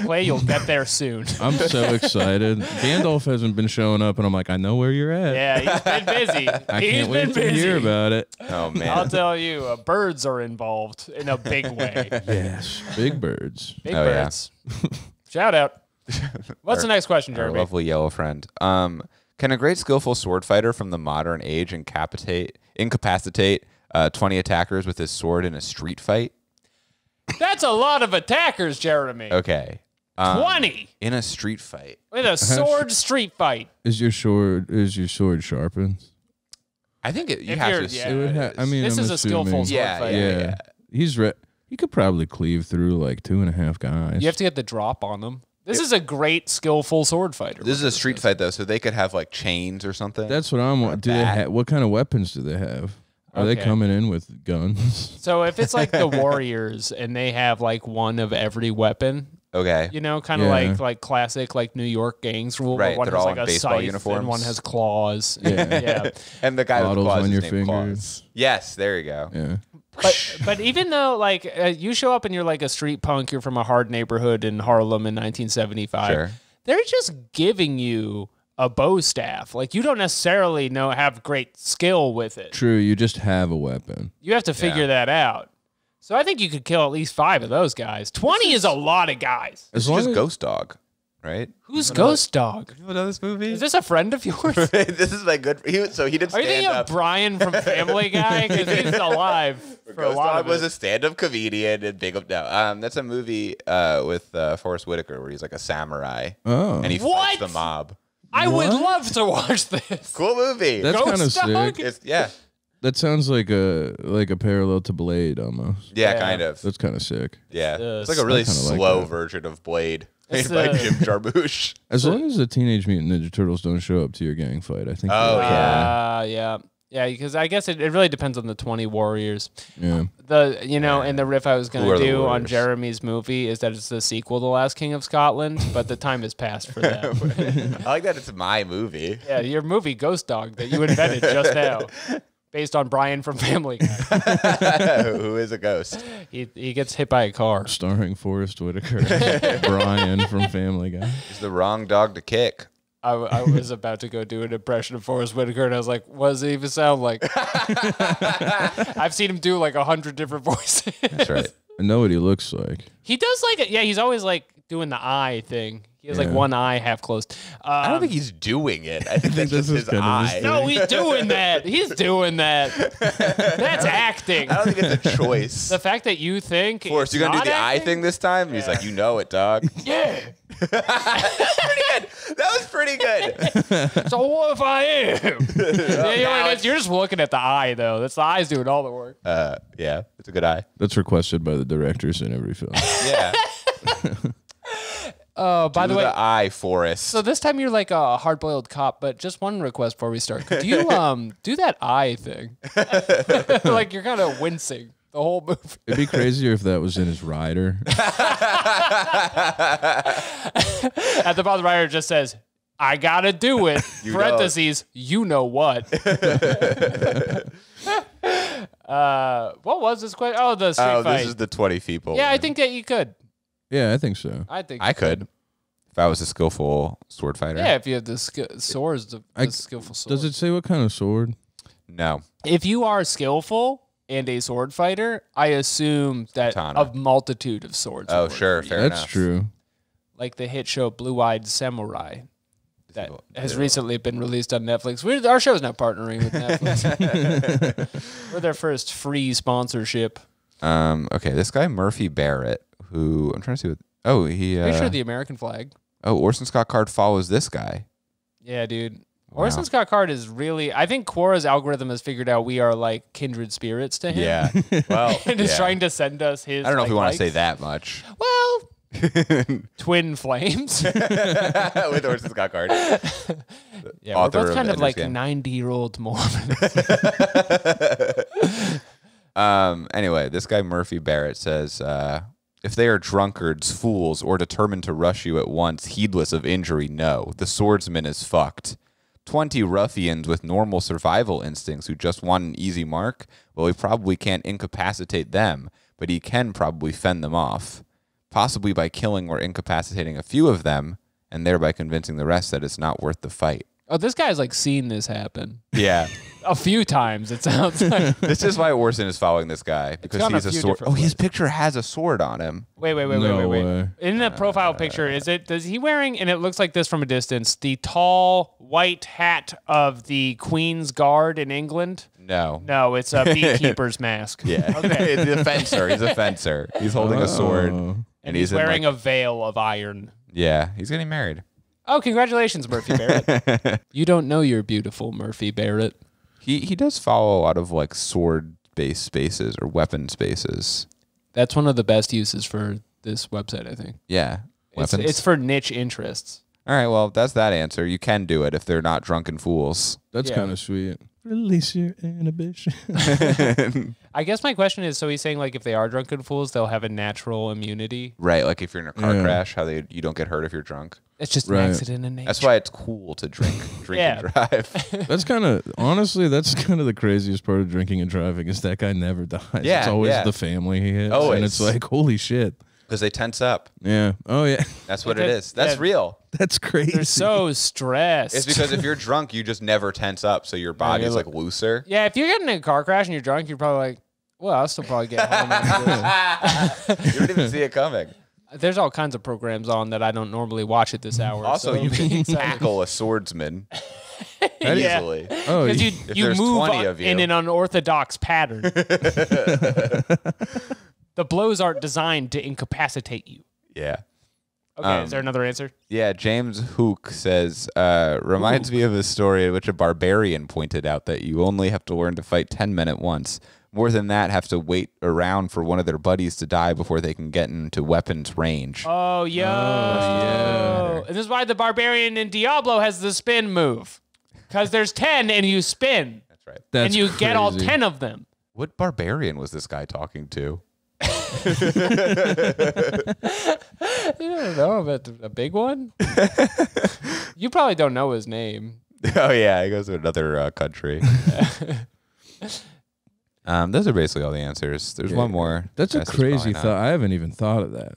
Speaker 1: Clay, you'll get there soon.
Speaker 3: I'm so excited. Gandalf hasn't been showing up, and I'm like, I know where you're at.
Speaker 1: Yeah, he's been busy.
Speaker 3: I
Speaker 1: He's
Speaker 3: can't
Speaker 1: been
Speaker 3: wait to
Speaker 1: busy.
Speaker 3: hear about it.
Speaker 2: Oh man.
Speaker 1: I'll tell you, birds are involved in a big way.
Speaker 3: Yes, big birds.
Speaker 1: Big
Speaker 2: Oh, yeah.
Speaker 1: birds. Shout out. What's the next question,
Speaker 2: Our
Speaker 1: Jeremy?
Speaker 2: lovely yellow friend. Can a great skillful sword fighter from the modern age incapacitate 20 attackers with his sword in a street fight?
Speaker 1: That's a lot of attackers, Jeremy.
Speaker 2: Okay.
Speaker 1: 20
Speaker 2: In a street fight.
Speaker 1: with a sword street fight.
Speaker 3: Is your sword sharpened?
Speaker 2: I think you
Speaker 1: If
Speaker 2: have
Speaker 1: you're-
Speaker 2: to.
Speaker 1: yeah,
Speaker 3: It would
Speaker 2: it
Speaker 3: I
Speaker 2: is.
Speaker 3: mean,
Speaker 1: This
Speaker 3: I'm
Speaker 1: is a skillful
Speaker 3: assuming-
Speaker 1: sword
Speaker 2: Yeah,
Speaker 1: fight.
Speaker 3: Yeah, he could probably cleave through like 2.5 guys.
Speaker 1: You have to get the drop on them. This is a great skillful sword fighter.
Speaker 2: This is a street fight though, so they could have like chains or something.
Speaker 3: That's what I'm. Do they
Speaker 2: bat.
Speaker 3: what kind of weapons do they have? Are they
Speaker 1: Okay.
Speaker 3: coming in with guns?
Speaker 1: So if it's like the Warriors and they have like one of every weapon,
Speaker 2: okay.
Speaker 1: you know, kind of
Speaker 3: Yeah.
Speaker 1: like classic like New York gangs rule. where
Speaker 2: Right,
Speaker 1: one
Speaker 2: they're
Speaker 1: has
Speaker 2: all
Speaker 1: like
Speaker 2: in
Speaker 1: a
Speaker 2: baseball
Speaker 1: scythe
Speaker 2: uniforms.
Speaker 1: and one has claws.
Speaker 3: Yeah.
Speaker 1: yeah.
Speaker 2: And the guy with the
Speaker 3: Bottles
Speaker 2: claws
Speaker 3: on
Speaker 2: is
Speaker 3: your
Speaker 2: named Claws.
Speaker 3: fingers.
Speaker 2: Yes, there you go.
Speaker 3: Yeah.
Speaker 1: But even though like you show up and you're like a street punk, you're from a hard neighborhood in Harlem in 1975.
Speaker 2: Sure.
Speaker 1: They're just giving you a bow staff. Like you don't necessarily have great skill with it.
Speaker 3: True. You just have a weapon.
Speaker 1: You have to figure that out. So I think you could kill at least 5 of those guys. 20 is a lot of guys.
Speaker 2: This is
Speaker 3: long
Speaker 2: just
Speaker 3: as-
Speaker 2: Ghost Dog, right?
Speaker 1: Who's Ghost Dog?
Speaker 2: You know this movie?
Speaker 1: Is this a friend of yours?
Speaker 2: This is my good. He did
Speaker 1: Are you
Speaker 2: stand
Speaker 1: thinking
Speaker 2: up.
Speaker 1: of Brian from Family Guy? Because he's alive for a
Speaker 2: Ghost
Speaker 1: lot
Speaker 2: Dog
Speaker 1: of
Speaker 2: was
Speaker 1: it.
Speaker 2: a stand-up comedian and big up now. That's a movie with Forrest Whitaker where he's like a samurai
Speaker 3: Oh,
Speaker 2: and he
Speaker 1: What?
Speaker 2: fights the mob.
Speaker 1: I would
Speaker 3: What?
Speaker 1: love to watch this.
Speaker 2: Cool movie.
Speaker 3: that's
Speaker 1: Ghost
Speaker 3: kind of
Speaker 1: Dog?
Speaker 3: sick.
Speaker 2: It's, yeah,
Speaker 3: That sounds like a parallel to Blade almost.
Speaker 2: yeah,
Speaker 1: Yeah.
Speaker 2: kind of.
Speaker 3: That's kind of sick.
Speaker 2: Yeah,
Speaker 1: Uh,
Speaker 2: it's like a really
Speaker 3: I kinda like
Speaker 2: slow
Speaker 3: that.
Speaker 2: version of Blade made
Speaker 1: It's,
Speaker 2: by
Speaker 1: uh,
Speaker 2: Jim Jarmusch.
Speaker 3: As long as the Teenage Mutant Ninja Turtles don't show up to your gang fight, I think.
Speaker 2: Oh,
Speaker 3: you're okay.
Speaker 1: Yeah. Yeah, because I guess it really depends on the 20 warriors.
Speaker 3: Yeah.
Speaker 1: And the riff I was
Speaker 2: Who
Speaker 1: going
Speaker 2: are
Speaker 1: to
Speaker 2: the
Speaker 1: do on
Speaker 2: warriors?
Speaker 1: Jeremy's movie is that it's the sequel to Last King of Scotland, but the time has passed for them.
Speaker 2: I like that it's my movie.
Speaker 1: Yeah, your movie Ghost Dog that you invented just now, based on Brian from Family Guy.
Speaker 2: Who is a ghost?
Speaker 1: He gets hit by a car.
Speaker 3: Starring Forrest Whitaker, Brian from Family Guy.
Speaker 2: He's the wrong dog to kick.
Speaker 1: I was about to go do an impression of Forrest Whitaker, and I was like, what does it even sound like? I've seen him do like 100 different voices.
Speaker 2: That's right.
Speaker 3: I know what he looks like.
Speaker 1: He does he's always like doing the eye thing. He has like
Speaker 3: Yeah.
Speaker 1: one eye half closed.
Speaker 2: I don't think he's doing it. I think that's
Speaker 3: this
Speaker 2: just
Speaker 3: is
Speaker 2: his
Speaker 3: kind of his
Speaker 2: eye.
Speaker 1: No, he's doing that. He's doing that. That's acting.
Speaker 2: I don't think it's a choice.
Speaker 1: The fact that you think
Speaker 2: Forrest,
Speaker 1: it's
Speaker 2: you gonna do
Speaker 1: not
Speaker 2: the eye
Speaker 1: acting?
Speaker 2: thing this time? He's like, you know it, dog.
Speaker 1: Yeah.
Speaker 2: Pretty good. That was pretty good.
Speaker 1: So what if I am? Yeah, you know what it is? You're just looking at the eye, though. That's the eyes doing all the work.
Speaker 2: Yeah, it's a good eye.
Speaker 3: That's requested by the directors in every film.
Speaker 2: Yeah.
Speaker 1: Oh, by the way,
Speaker 2: eye, Forrest.
Speaker 1: so this time you're like a hard-boiled cop, but just one request before we start. Could you do that eye thing? Like you're kind of wincing the whole movie.
Speaker 3: It'd be crazier if that was in his rider.
Speaker 1: At the bottom, the writer just says, "I gotta do it."
Speaker 2: You
Speaker 1: Parentheses, you know what? What was this question? Oh, the street
Speaker 2: Oh,
Speaker 1: fight.
Speaker 2: this is the 20 people.
Speaker 1: Yeah, I
Speaker 2: one.
Speaker 1: think that you could.
Speaker 3: Yeah, I think so.
Speaker 1: I think
Speaker 2: I
Speaker 1: you
Speaker 2: could. If I was a skillful sword fighter.
Speaker 1: Yeah, if you have the swords, the
Speaker 3: I-
Speaker 1: skillful sword.
Speaker 3: Does it say what kind of sword?
Speaker 2: No.
Speaker 1: If you are skillful and a sword fighter, I assume that
Speaker 2: Katana.
Speaker 1: a multitude of swords.
Speaker 2: Oh,
Speaker 1: would work
Speaker 2: sure.
Speaker 1: for you.
Speaker 2: Fair
Speaker 3: That's
Speaker 2: enough.
Speaker 3: true.
Speaker 1: Like the hit show Blue Eyed Samurai that
Speaker 2: Ew.
Speaker 1: has recently been released on Netflix. Our show's not partnering with Netflix. We're their first free sponsorship.
Speaker 2: Okay, this guy Murphy Barrett, who I'm trying to see what. Oh, he.
Speaker 1: Pretty sure the American flag.
Speaker 2: Orson Scott Card follows this guy.
Speaker 1: Yeah, dude.
Speaker 2: Wow.
Speaker 1: Orson Scott Card is really. I think Quora's algorithm has figured out we are like kindred spirits to him.
Speaker 2: Yeah. Well,
Speaker 1: And is
Speaker 2: yeah.
Speaker 1: trying to send us his.
Speaker 2: I don't know if we want to say
Speaker 1: likes.
Speaker 2: that much
Speaker 1: Well, twin flames.
Speaker 2: with Orson Scott Card.
Speaker 1: Yeah,
Speaker 2: Author
Speaker 1: we're both
Speaker 2: of
Speaker 1: kind of
Speaker 2: Ender's
Speaker 1: like
Speaker 2: Game.
Speaker 1: 90-year-old Mormons.
Speaker 2: Anyway, this guy Murphy Barrett says, If they are drunkards, fools, or determined to rush you at once, heedless of injury, no, the swordsman is fucked. 20 ruffians with normal survival instincts who just want an easy mark, well, he probably can't incapacitate them, but he can probably fend them off, possibly by killing or incapacitating a few of them, and thereby convincing the rest that it's not worth the fight.
Speaker 1: Oh, this guy's like seen this happen
Speaker 2: Yeah.
Speaker 1: a few times, it sounds like.
Speaker 2: This is why Orson is following this guy, because
Speaker 1: gone a
Speaker 2: he's a
Speaker 1: few
Speaker 2: sword.
Speaker 1: different
Speaker 2: Oh, his
Speaker 1: ways.
Speaker 2: picture has a sword on him.
Speaker 1: Wait.
Speaker 3: No way.
Speaker 1: In the profile picture, does he wearing, and it looks like this from a distance, the tall white hat of the Queen's Guard in England?
Speaker 2: No.
Speaker 1: No, it's a beekeeper's mask.
Speaker 2: Yeah.
Speaker 1: Okay.
Speaker 2: He's a fencer. He's a fencer. He's holding a sword.
Speaker 3: Oh.
Speaker 1: And he's
Speaker 2: in,
Speaker 1: wearing
Speaker 2: like,
Speaker 1: a veil of iron.
Speaker 2: Yeah, he's getting married.
Speaker 1: Oh, congratulations, Murphy Barrett. You don't know you're beautiful, Murphy Barrett.
Speaker 2: He does follow a lot of like sword-based spaces or weapon spaces.
Speaker 1: That's one of the best uses for this website, I think.
Speaker 2: Yeah. Weapons.
Speaker 1: It's for niche interests.
Speaker 2: All right, well, that's that answer. You can do it if they're not drunken fools.
Speaker 3: That's
Speaker 1: Yeah.
Speaker 3: kind of sweet. Release your inhibition.
Speaker 1: I guess my question is, so he's saying like if they are drunken fools, they'll have a natural immunity.
Speaker 2: Right, like if you're in a car
Speaker 3: Yeah.
Speaker 2: crash, how you don't get hurt if you're drunk.
Speaker 1: It's just an
Speaker 3: Right.
Speaker 1: accident in nature.
Speaker 2: That's why it's cool to drink
Speaker 1: Yeah.
Speaker 2: and drive.
Speaker 3: That's kind of honestly, that's kind of the craziest part of drinking and driving is that guy never dies.
Speaker 2: Yeah,
Speaker 3: it's always
Speaker 2: yeah.
Speaker 3: the family he hits,
Speaker 2: Always.
Speaker 3: and it's like holy shit.
Speaker 2: Because they tense up.
Speaker 3: Yeah. Oh yeah.
Speaker 2: That's what
Speaker 1: Like
Speaker 2: it
Speaker 1: that-
Speaker 2: is. That's
Speaker 1: yeah.
Speaker 2: real.
Speaker 3: That's crazy.
Speaker 1: They're so stressed.
Speaker 2: It's because if you're drunk, you just never tense up, so your body is
Speaker 1: you're
Speaker 2: like looser.
Speaker 1: yeah, if you're getting in a car crash and you're drunk, you're probably like, well, I'll still probably get home. after this.
Speaker 2: You don't even see it coming.
Speaker 1: There's all kinds of programs on that I don't normally watch at this hour.
Speaker 2: Also,
Speaker 1: so
Speaker 2: you can
Speaker 1: excited.
Speaker 2: tackle a swordsman
Speaker 1: Yeah.
Speaker 2: easily.
Speaker 3: oh,
Speaker 1: Because
Speaker 2: If
Speaker 1: you
Speaker 2: there's
Speaker 1: move
Speaker 2: 20 of you.
Speaker 1: in an unorthodox pattern. The blows aren't designed to incapacitate you.
Speaker 2: Yeah.
Speaker 1: Okay, is there another answer?
Speaker 2: Yeah, James Hook says, reminds me of a story in which a barbarian pointed out that you only have to learn to fight 10 men at once. More than that, have to wait around for one of their buddies to die before they can get into weapons range.
Speaker 1: Oh, yo.
Speaker 3: yeah.
Speaker 1: And this is why the barbarian in Diablo has the spin move. Because there's 10 and you spin.
Speaker 2: That's right.
Speaker 3: that's
Speaker 1: and you get all
Speaker 3: crazy.
Speaker 1: 10 of them.
Speaker 2: What barbarian was this guy talking to?
Speaker 1: You don't know about a big one? You probably don't know his name.
Speaker 2: Oh, yeah, he goes to another country. Those are basically all the answers. There's one more.
Speaker 3: That's a
Speaker 2: Guess it's
Speaker 3: crazy
Speaker 2: probably not.
Speaker 3: thought. I haven't even thought of that.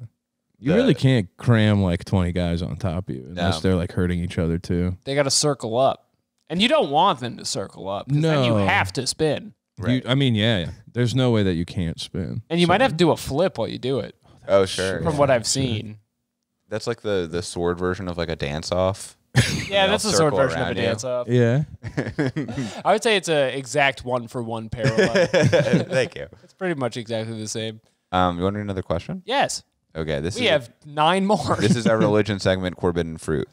Speaker 3: You
Speaker 2: The-
Speaker 3: really can't cram like 20 guys on top of you unless
Speaker 2: No.
Speaker 3: they're like hurting each other too.
Speaker 1: They got to circle up. And you don't want them to circle up. 'Cause then you
Speaker 3: No.
Speaker 1: have to spin.
Speaker 3: You, I mean, yeah. There's no way that you can't spin.
Speaker 1: And you might have to do a flip while you do it,
Speaker 2: Oh, sure.
Speaker 1: from what I've seen.
Speaker 2: That's like the sword version of like a dance off.
Speaker 1: Yeah,
Speaker 2: They'll
Speaker 1: that's a sword
Speaker 2: circle
Speaker 1: version of a
Speaker 2: around you.
Speaker 1: dance off.
Speaker 3: Yeah.
Speaker 1: I would say it's a exact 1-for-1 parallel.
Speaker 2: Thank you.
Speaker 1: It's pretty much exactly the same.
Speaker 2: You want another question?
Speaker 1: Yes,
Speaker 2: Okay, this
Speaker 1: we
Speaker 2: is
Speaker 1: have 9 more.
Speaker 2: this is our religion segment, Forbidden Fruit.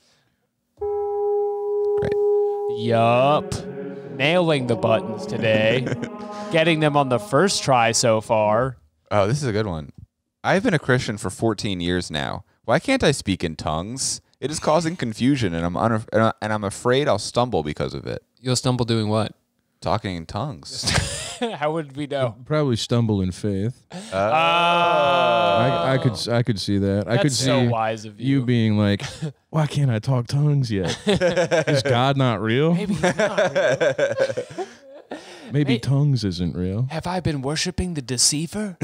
Speaker 2: Great.
Speaker 1: Yup. Nailing the buttons today. Getting them on the first try so far.
Speaker 2: Oh, this is a good one. I've been a Christian for 14 years now. Why can't I speak in tongues? It is causing confusion, and I'm afraid I'll stumble because of it.
Speaker 1: You'll stumble doing what?
Speaker 2: Talking in tongues.
Speaker 1: How would we know?
Speaker 3: Probably stumble in faith.
Speaker 1: Oh,
Speaker 3: I could see that. I
Speaker 1: that's
Speaker 3: could see
Speaker 1: so wise of you.
Speaker 3: you being like, why can't I talk tongues yet? Is God not real?
Speaker 1: Maybe he's not real.
Speaker 3: Maybe tongues isn't real.
Speaker 1: Have I been worshiping the deceiver?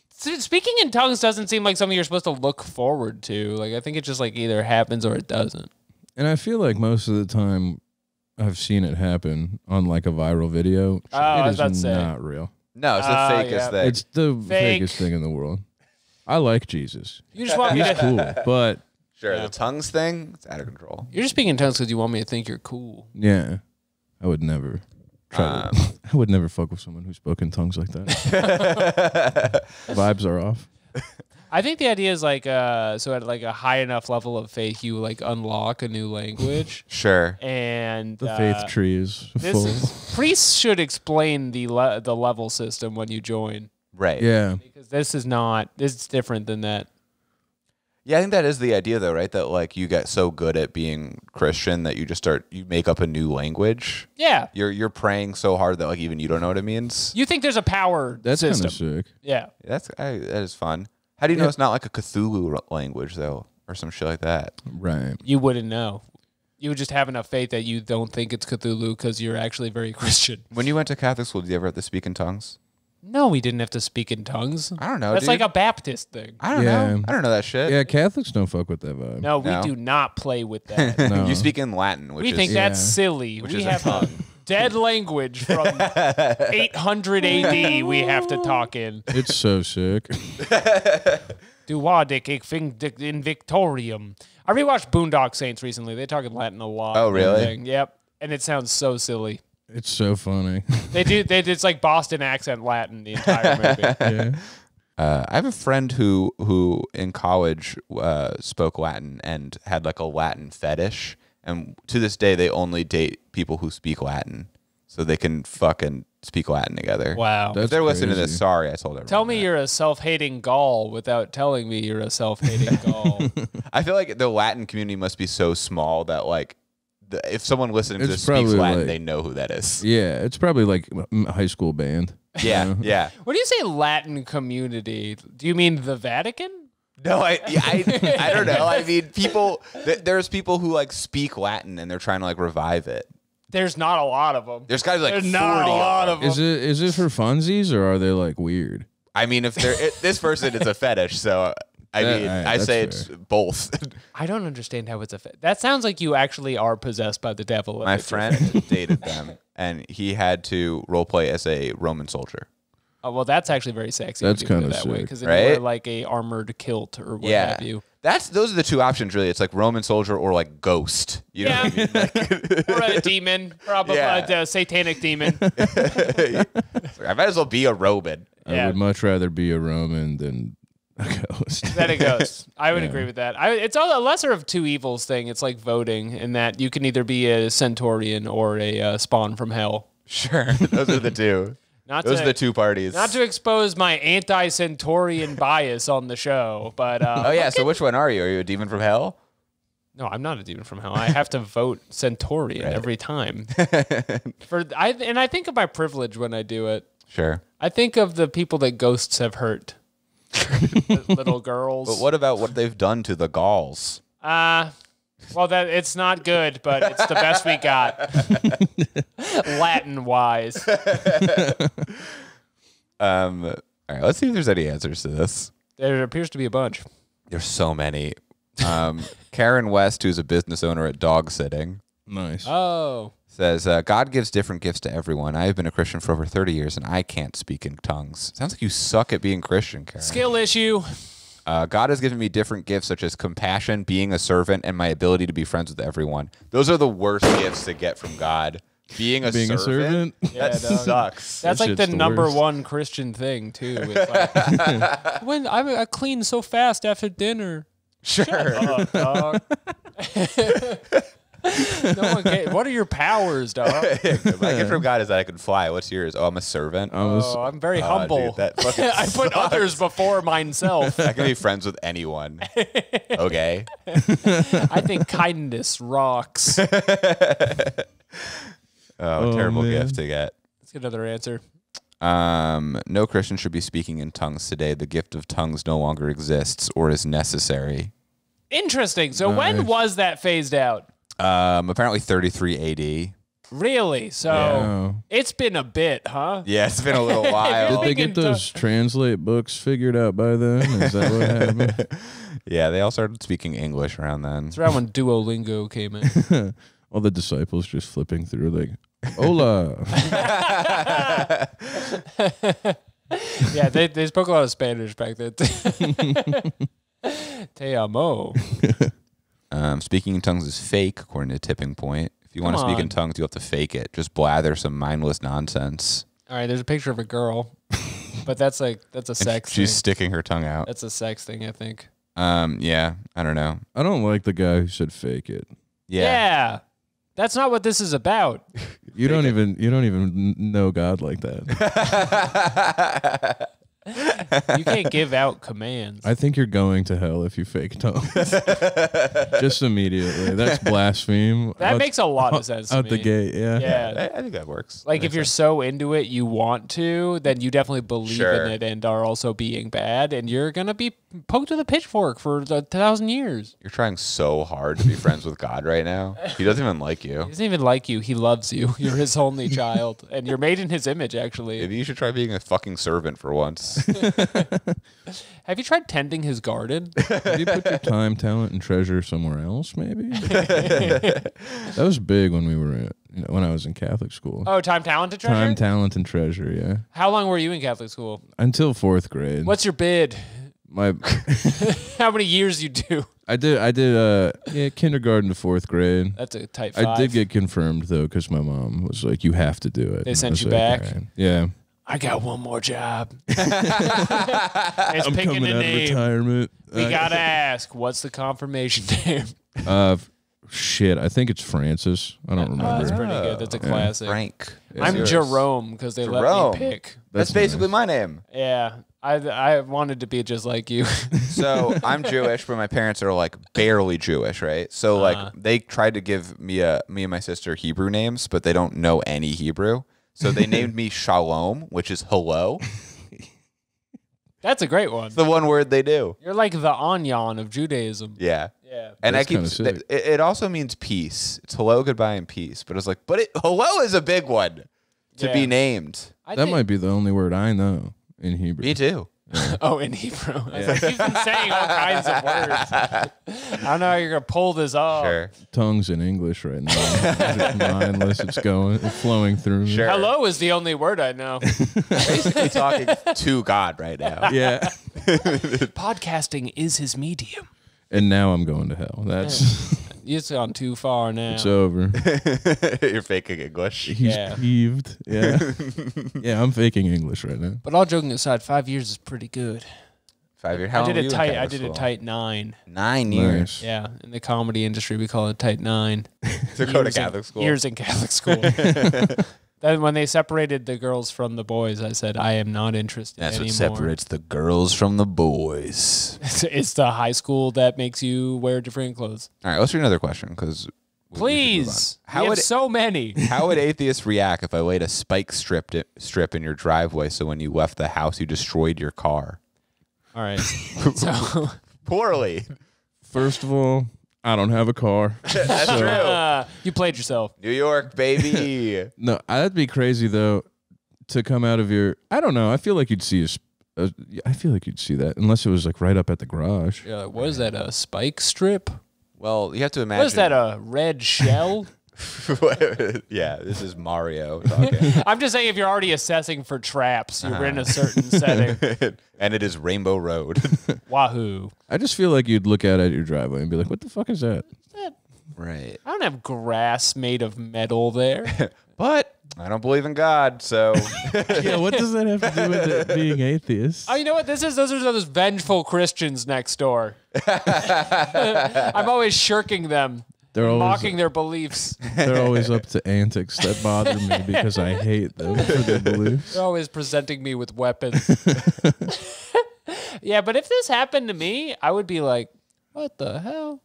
Speaker 1: So speaking in tongues doesn't seem like something you're supposed to look forward to. Like I think it just like either happens or it doesn't.
Speaker 3: And I feel like most of the time I've seen it happen on like a viral video.
Speaker 1: I
Speaker 3: It
Speaker 1: was
Speaker 3: is
Speaker 1: about to say.
Speaker 3: not real.
Speaker 2: No, it's the
Speaker 1: Oh,
Speaker 2: fakest
Speaker 1: yeah.
Speaker 2: thing.
Speaker 3: It's the
Speaker 1: Fake.
Speaker 3: fakest thing in the world. I like Jesus.
Speaker 1: You just want me
Speaker 3: He's
Speaker 1: to.
Speaker 3: cool. But
Speaker 2: Sure, the tongues thing, it's out of control.
Speaker 1: You're just speaking in tongues because you want me to think you're cool.
Speaker 3: yeah, I would never try to, I would never fuck with someone who spoke in tongues like that. Vibes are off.
Speaker 1: I think the idea is like so at like a high enough level of faith you like unlock a new language
Speaker 2: Sure.
Speaker 1: and
Speaker 3: The faith tree is
Speaker 1: this
Speaker 3: full.
Speaker 1: is, priests should explain the level system when you join
Speaker 2: Right.
Speaker 3: Yeah.
Speaker 1: because this is different than that.
Speaker 2: Yeah, I think that is the idea, though, right? That like you get so good at being Christian that you make up a new language.
Speaker 1: Yeah.
Speaker 2: You're praying so hard that like even you don't know what it means.
Speaker 1: You think there's a power
Speaker 3: That's kind
Speaker 1: system.
Speaker 3: of sick.
Speaker 1: Yeah.
Speaker 2: That is fun. How do you know it's not like a Cthulhu language though, or some shit like that?
Speaker 3: Right.
Speaker 1: You wouldn't know. You would just have enough faith that you don't think it's Cthulhu because you're actually very Christian.
Speaker 2: When you went to Catholic school, did you ever have to speak in tongues?
Speaker 1: No, we didn't have to speak in tongues.
Speaker 2: I don't know.
Speaker 1: That's
Speaker 2: dude.
Speaker 1: like a Baptist thing.
Speaker 2: I don't
Speaker 3: Yeah.
Speaker 2: know. I don't know that shit.
Speaker 3: Yeah, Catholics don't fuck with that vibe.
Speaker 1: No, we
Speaker 2: No.
Speaker 1: do not play with that.
Speaker 3: No.
Speaker 2: You speak in Latin, which
Speaker 1: We
Speaker 2: is
Speaker 1: think that's
Speaker 3: Yeah.
Speaker 1: silly.
Speaker 2: Which
Speaker 1: We
Speaker 2: is a
Speaker 1: have a
Speaker 2: tongue.
Speaker 1: dead language from 800 AD we have to talk in.
Speaker 3: It's so sick.
Speaker 1: Duodic in Victorium. I rewatched Boondock Saints recently. They talk in Latin a lot.
Speaker 2: Oh,
Speaker 1: and
Speaker 2: really?
Speaker 1: everything. Yep. And it sounds so silly.
Speaker 3: It's so funny.
Speaker 1: It's like Boston accent Latin the entire movie.
Speaker 3: Yeah.
Speaker 2: I have a friend who in college spoke Latin and had like a Latin fetish, and to this day they only date people who speak Latin, so they can fucking speak Latin together.
Speaker 1: Wow.
Speaker 3: That's
Speaker 2: If they're listening to this,
Speaker 3: crazy.
Speaker 2: sorry, I told everyone.
Speaker 1: Tell me
Speaker 2: that.
Speaker 1: you're a self-hating Gaul without telling me you're a self-hating Gaul.
Speaker 2: I feel like the Latin community must be so small that like if someone listening to
Speaker 3: It's
Speaker 2: this speaks
Speaker 3: probably
Speaker 2: Latin,
Speaker 3: like-
Speaker 2: they know who that is.
Speaker 3: Yeah, it's probably like a high school band.
Speaker 2: Yeah, yeah.
Speaker 1: When you say Latin community, do you mean the Vatican?
Speaker 2: No, I don't know. I mean, there's people who like speak Latin and they're trying to like revive it.
Speaker 1: There's not a lot of them.
Speaker 2: There's got to be like
Speaker 1: There's
Speaker 2: 40
Speaker 1: not a lot
Speaker 2: of them.
Speaker 1: of them.
Speaker 3: Is it for funsies or are they like weird?
Speaker 2: I mean, if this person is a fetish, so I
Speaker 3: Yeah,
Speaker 2: mean,
Speaker 3: alright,
Speaker 2: I
Speaker 3: that's
Speaker 2: say
Speaker 3: fair.
Speaker 2: it's both.
Speaker 1: I don't understand how it's a that sounds like you actually are possessed by the devil. if
Speaker 2: My
Speaker 1: it's a
Speaker 2: friend dated them, and he had to role play as a Roman soldier.
Speaker 1: Oh, well, that's actually very sexy.
Speaker 3: That's
Speaker 1: when you put it
Speaker 3: kinda
Speaker 1: that way
Speaker 3: sick.
Speaker 1: because then you wear
Speaker 2: Right?
Speaker 1: like a armored kilt or what
Speaker 2: Yeah,
Speaker 1: have you.
Speaker 2: those are the two options really. It's like Roman soldier or like ghost. You know what I mean? Like,
Speaker 1: Or a demon, probably
Speaker 2: Yeah.
Speaker 1: a satanic demon.
Speaker 2: I might as well be a Roman.
Speaker 1: Yeah.
Speaker 3: I would much rather be a Roman than a ghost.
Speaker 1: That it goes. I would
Speaker 3: Yeah.
Speaker 1: agree with that. It's all a lesser of two evils thing. It's like voting in that you can either be a Centaurian or a spawn from hell.
Speaker 2: Sure, those are the two. Those are the two parties.
Speaker 1: Not to expose my anti-Centaurian bias on the show, but
Speaker 2: Oh yeah. So which one are you? Are you a demon from hell?
Speaker 1: no, I'm not a demon from hell. I have to vote Centaurian every time. And I think of my privilege when I do it.
Speaker 2: Sure.
Speaker 1: I think of the people that ghosts have hurt. The little girls.
Speaker 2: But what about what they've done to the Gauls?
Speaker 1: Well, that it's not good, but it's the best we got, Latin wise.
Speaker 2: All right, let's see if there's any answers to this.
Speaker 1: There appears to be a bunch.
Speaker 2: There's so many. Karen West, who's a business owner at Dog Sitting,
Speaker 3: Nice.
Speaker 1: Oh,
Speaker 2: says, God gives different gifts to everyone. I have been a Christian for over 30 years, and I can't speak in tongues. Sounds like you suck at being Christian, Karen.
Speaker 1: skill issue.
Speaker 2: God has given me different gifts, such as compassion, being a servant, and my ability to be friends with everyone. Those are the worst gifts to get from God. Being a servant?
Speaker 1: Yeah,
Speaker 2: That
Speaker 1: dog.
Speaker 2: sucks.
Speaker 1: That's
Speaker 3: That
Speaker 1: like the
Speaker 3: shit's the
Speaker 1: number
Speaker 3: worst.
Speaker 1: one Christian thing too. It's like, when I clean so fast after dinner.
Speaker 2: Sure.
Speaker 1: Oh, dog. No one cares. What are your powers, dog?
Speaker 2: My gift from God is that I can fly. What's yours? Oh, I'm a servant.
Speaker 1: Oh, I'm very humble.
Speaker 2: Dude, that fucking
Speaker 1: I put others before myself.
Speaker 2: I can be friends with anyone. Okay.
Speaker 1: I think kindness rocks.
Speaker 2: Oh, terrible
Speaker 3: man.
Speaker 2: gift to get.
Speaker 1: Let's get another answer.
Speaker 2: No Christian should be speaking in tongues today. The gift of tongues no longer exists or is necessary.
Speaker 1: Interesting. So when
Speaker 3: Nice.
Speaker 1: was that phased out?
Speaker 2: Apparently 33 AD.
Speaker 1: Really? So
Speaker 3: Oh.
Speaker 1: it's been a bit, huh?
Speaker 2: Yeah, it's been a little while.
Speaker 3: Did they get those translate books figured out by then? Is that what happened?
Speaker 2: Yeah, they all started speaking English around then.
Speaker 1: It's around when Duolingo came in.
Speaker 3: All the disciples just flipping through like, hola.
Speaker 1: Yeah, they spoke a lot of Spanish back then. Te amo.
Speaker 2: Speaking in tongues is fake, according to Tipping Point. If you want to
Speaker 1: Come
Speaker 2: speak in
Speaker 1: on.
Speaker 2: tongues, you have to fake it. Just blather some mindless nonsense.
Speaker 1: All right, there's a picture of a girl, but that's a sex
Speaker 2: She's
Speaker 1: thing.
Speaker 2: sticking her tongue out.
Speaker 1: That's a sex thing, I think.
Speaker 2: Yeah, I don't know.
Speaker 3: I don't like the guy who said fake it.
Speaker 1: Yeah. That's not what this is about.
Speaker 3: You don't even know God like that.
Speaker 1: You can't give out commands.
Speaker 3: I think you're going to hell if you fake tongues. Just immediately. That's blaspheme.
Speaker 1: That makes a lot of sense to
Speaker 3: out
Speaker 1: me.
Speaker 3: the gate, yeah.
Speaker 1: Yeah.
Speaker 2: I think that works.
Speaker 1: Like if you're so into it, you want to, then you definitely believe
Speaker 2: Sure.
Speaker 1: in it and are also being bad, and you're gonna be poked with a pitchfork for 1,000 years.
Speaker 2: You're trying so hard to be friends with God right now. He doesn't even like you.
Speaker 1: He doesn't even like you. He loves you. You're his only child, and you're made in his image. Actually,
Speaker 2: Maybe you should try being a fucking servant for once.
Speaker 1: have you tried tending his garden?
Speaker 3: Did you put your time, talent, and treasure somewhere else, maybe? That was big when we were when I was in Catholic school.
Speaker 1: Oh, time, talent, and treasure.
Speaker 3: Time, talent, and treasure, yeah.
Speaker 1: How long were you in Catholic school?
Speaker 3: Until 4th grade.
Speaker 1: What's your bid?
Speaker 3: My
Speaker 1: How many years you do?
Speaker 3: I did kindergarten to 4th grade.
Speaker 1: That's a tight 5.
Speaker 3: I did get confirmed though, because my mom was like, "You have to do it."
Speaker 1: They
Speaker 3: And I
Speaker 1: sent
Speaker 3: was
Speaker 1: you
Speaker 3: like,
Speaker 1: back?
Speaker 3: "All right." Yeah,
Speaker 1: I got one more job. It's
Speaker 3: I'm
Speaker 1: picking
Speaker 3: coming
Speaker 1: a
Speaker 3: out of
Speaker 1: name.
Speaker 3: retirement.
Speaker 1: We gotta ask, what's the confirmation name?
Speaker 3: Shit, I think it's Francis. I don't remember.
Speaker 1: Oh, that's pretty good. That's a classic.
Speaker 2: Frank.
Speaker 1: I'm
Speaker 2: Yours.
Speaker 1: Jerome because they let
Speaker 2: Jerome.
Speaker 1: me pick.
Speaker 2: That's basically my name.
Speaker 1: Yeah, I wanted to be just like you.
Speaker 2: So I'm Jewish, but my parents are like barely Jewish, right? So like they tried to give me and my sister Hebrew names, but they don't know any Hebrew. So they named me Shalom, which is hello.
Speaker 1: That's a great one.
Speaker 2: The one word they do.
Speaker 1: You're like the Onion of Judaism.
Speaker 2: Yeah.
Speaker 1: Yeah.
Speaker 2: And
Speaker 3: That's
Speaker 2: I keep
Speaker 3: kinda sick.
Speaker 2: it also means peace. It's hello, goodbye, and peace. But it's like, hello is a big one to
Speaker 1: Yeah.
Speaker 2: be named.
Speaker 1: I
Speaker 3: That
Speaker 1: think-
Speaker 3: might be the only word I know in Hebrew.
Speaker 2: Me too.
Speaker 1: Oh, in Hebrew. I was like, you've been saying all kinds of words. I don't know how you're gonna pull this off.
Speaker 2: Sure.
Speaker 3: Tongues in English right now. It's mindless. It's flowing through me.
Speaker 2: Sure.
Speaker 1: Hello is the only word I know.
Speaker 2: Basically talking to God right now.
Speaker 3: Yeah.
Speaker 1: Podcasting is his medium.
Speaker 3: And now I'm going to hell. That's
Speaker 1: You've gone too far now.
Speaker 3: it's over.
Speaker 2: You're faking English.
Speaker 3: He's
Speaker 1: Yeah.
Speaker 3: peeved. Yeah. Yeah, I'm faking English right now.
Speaker 1: But all joking aside, 5 years is pretty good.
Speaker 2: 5 years. How
Speaker 1: I
Speaker 2: long
Speaker 1: did
Speaker 2: were
Speaker 1: a
Speaker 2: you in
Speaker 1: tight. I
Speaker 2: Catholic
Speaker 1: did a
Speaker 2: school?
Speaker 1: tight 9.
Speaker 2: 9 years.
Speaker 3: Nice.
Speaker 1: Yeah, in the comedy industry, we call it tight 9.
Speaker 2: To go to
Speaker 1: Years in-
Speaker 2: Catholic school.
Speaker 1: Years in Catholic school. Then when they separated the girls from the boys, I said, I am not interested
Speaker 2: That's
Speaker 1: anymore.
Speaker 2: what separates the girls from the boys.
Speaker 1: It's the high school that makes you wear different clothes.
Speaker 2: All right, let's read another question because
Speaker 1: Please.
Speaker 2: How
Speaker 1: we
Speaker 2: would
Speaker 1: have so many.
Speaker 2: how would atheists react if I laid a spike strip in your driveway so when you left the house you destroyed your car?
Speaker 1: All right. So
Speaker 2: Poorly.
Speaker 3: First of all, I don't have a car.
Speaker 2: That's true.
Speaker 1: you played yourself.
Speaker 2: New York, baby.
Speaker 3: No, that'd be crazy though to come out of your. I don't know. I feel like you'd see I feel like you'd see that unless it was like right up at the garage.
Speaker 1: You're like, what is that, a spike strip?
Speaker 2: Well, you have to imagine.
Speaker 1: What is that, a red shell?
Speaker 2: Yeah, this is Mario talking.
Speaker 1: I'm just saying if you're already assessing for traps, you're in a certain setting.
Speaker 2: And it is Rainbow Road.
Speaker 1: Wahoo.
Speaker 3: I just feel like you'd look out at your driveway and be like, "What the fuck is that?"
Speaker 2: Right.
Speaker 1: I don't have grass made of metal there.
Speaker 2: But I don't believe in God, so
Speaker 3: Yeah, what does that have to do with it being atheist?
Speaker 1: Oh, you know what? Those are those vengeful Christians next door. I'm always shirking them,
Speaker 3: They're always
Speaker 1: mocking their beliefs.
Speaker 3: they're always up to antics that bother me because I hate them for their beliefs.
Speaker 1: They're always presenting me with weapons. Yeah, but if this happened to me, I would be like, what the hell?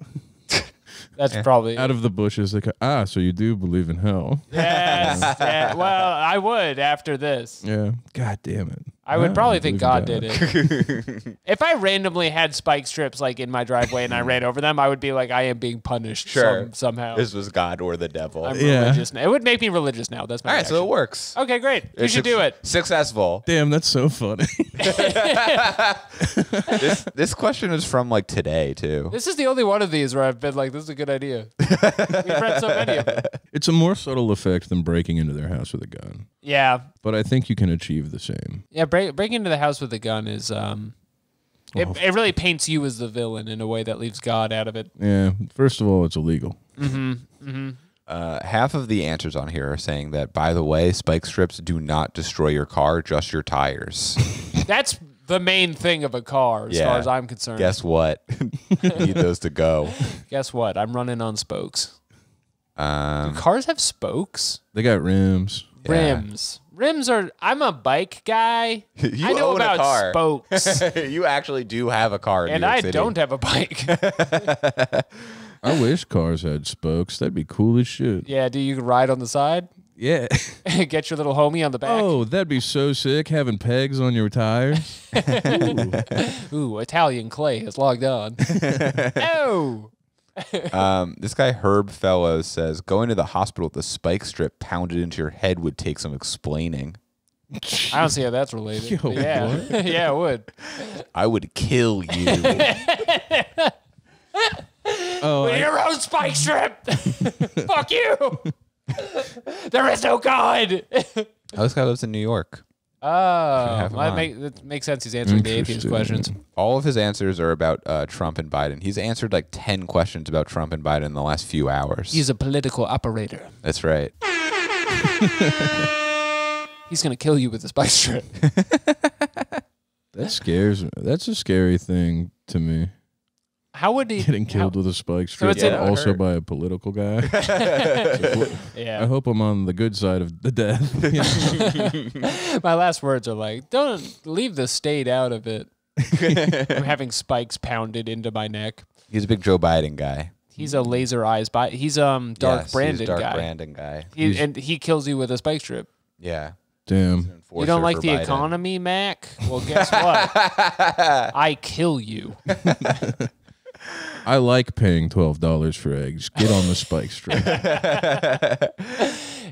Speaker 1: That's probably
Speaker 3: Out of the bushes, they go, so you do believe in hell?
Speaker 1: Yes. Yeah, well, I would after this.
Speaker 3: Yeah. God damn it.
Speaker 1: I would
Speaker 3: No,
Speaker 1: probably
Speaker 3: believe
Speaker 1: think
Speaker 3: in
Speaker 1: God did it. If I randomly had spike strips like in my driveway and I ran over them, I would be like, I am being punished
Speaker 2: Sure.
Speaker 1: somehow.
Speaker 2: this was God or the devil.
Speaker 1: I'm
Speaker 3: Yeah.
Speaker 1: religious now. It would make me religious now. That's my
Speaker 2: All right, so
Speaker 1: reaction.
Speaker 2: it works.
Speaker 1: Okay, great. You
Speaker 2: It's
Speaker 1: should do it.
Speaker 2: Successful.
Speaker 3: Damn, that's so funny.
Speaker 2: This question is from like today too.
Speaker 1: This is the only one of these where I've been like, this is a good idea. We've read so many of them.
Speaker 3: It's a more subtle effect than breaking into their house with a gun.
Speaker 1: Yeah.
Speaker 3: But I think you can achieve the same.
Speaker 1: Yeah, breaking into the house with a gun is it really paints you as the villain in a way that leaves God out of it.
Speaker 3: Yeah. First of all, it's illegal.
Speaker 2: Half of the answers on here are saying that, by the way, spike strips do not destroy your car, just your tires.
Speaker 1: That's the main thing of a car, as
Speaker 2: Yeah.
Speaker 1: far as I'm concerned.
Speaker 2: Guess what? Need those to go.
Speaker 1: Guess what? I'm running on spokes.
Speaker 2: Um,
Speaker 1: Cars have spokes?
Speaker 3: They got rims.
Speaker 2: Yeah.
Speaker 1: Rims. Rims are. I'm a bike guy.
Speaker 2: You
Speaker 1: I know
Speaker 2: own a
Speaker 1: about
Speaker 2: car.
Speaker 1: spokes,
Speaker 2: You actually do have a car in
Speaker 1: and
Speaker 2: New York
Speaker 1: I
Speaker 2: City.
Speaker 1: don't have a bike.
Speaker 3: I wish cars had spokes. That'd be cool as shit.
Speaker 1: Yeah, do you can ride on the side?
Speaker 3: Yeah.
Speaker 1: Get your little homie on the back.
Speaker 3: Oh, that'd be so sick, having pegs on your tires.
Speaker 1: Ooh, Italian clay has logged on. Oh.
Speaker 2: This guy Herb Fellows says going to the hospital with a spike strip pounded into your head would take some explaining.
Speaker 1: I don't see how that's related.
Speaker 3: Yo,
Speaker 1: but yeah, yeah, it would.
Speaker 2: I would kill you.
Speaker 3: Oh,
Speaker 1: Your own spike strip. Fuck you. There is no God.
Speaker 2: Oh, this guy lives in New York.
Speaker 1: Oh,
Speaker 2: have him
Speaker 1: well,
Speaker 2: on.
Speaker 1: that makes sense. He's answering the atheist
Speaker 3: Interesting.
Speaker 1: questions.
Speaker 2: All of his answers are about Trump and Biden. He's answered like 10 questions about Trump and Biden in the last few hours.
Speaker 1: He's a political operator.
Speaker 2: That's right.
Speaker 1: He's gonna kill you with a spike strip.
Speaker 3: that scares me. That's a scary thing to me.
Speaker 1: How would he
Speaker 3: Getting killed with a spike strip,
Speaker 1: it's in-
Speaker 3: but also by a political guy. I
Speaker 1: Yeah.
Speaker 3: hope I'm on the good side of the death.
Speaker 1: My last words are like, don't leave the state out of it. I'm having spikes pounded into my neck.
Speaker 2: He's a big Joe Biden guy.
Speaker 1: He's a laser eyes by. He's dark
Speaker 2: Yes, he's
Speaker 1: Brandon
Speaker 2: dark
Speaker 1: guy.
Speaker 2: Brandon guy.
Speaker 1: And he kills you with a spike strip.
Speaker 2: Yeah.
Speaker 3: Damn.
Speaker 1: You don't like the economy, Mac? Well, guess what? I kill you.
Speaker 3: I like paying $12 for eggs. Get on the spike strip.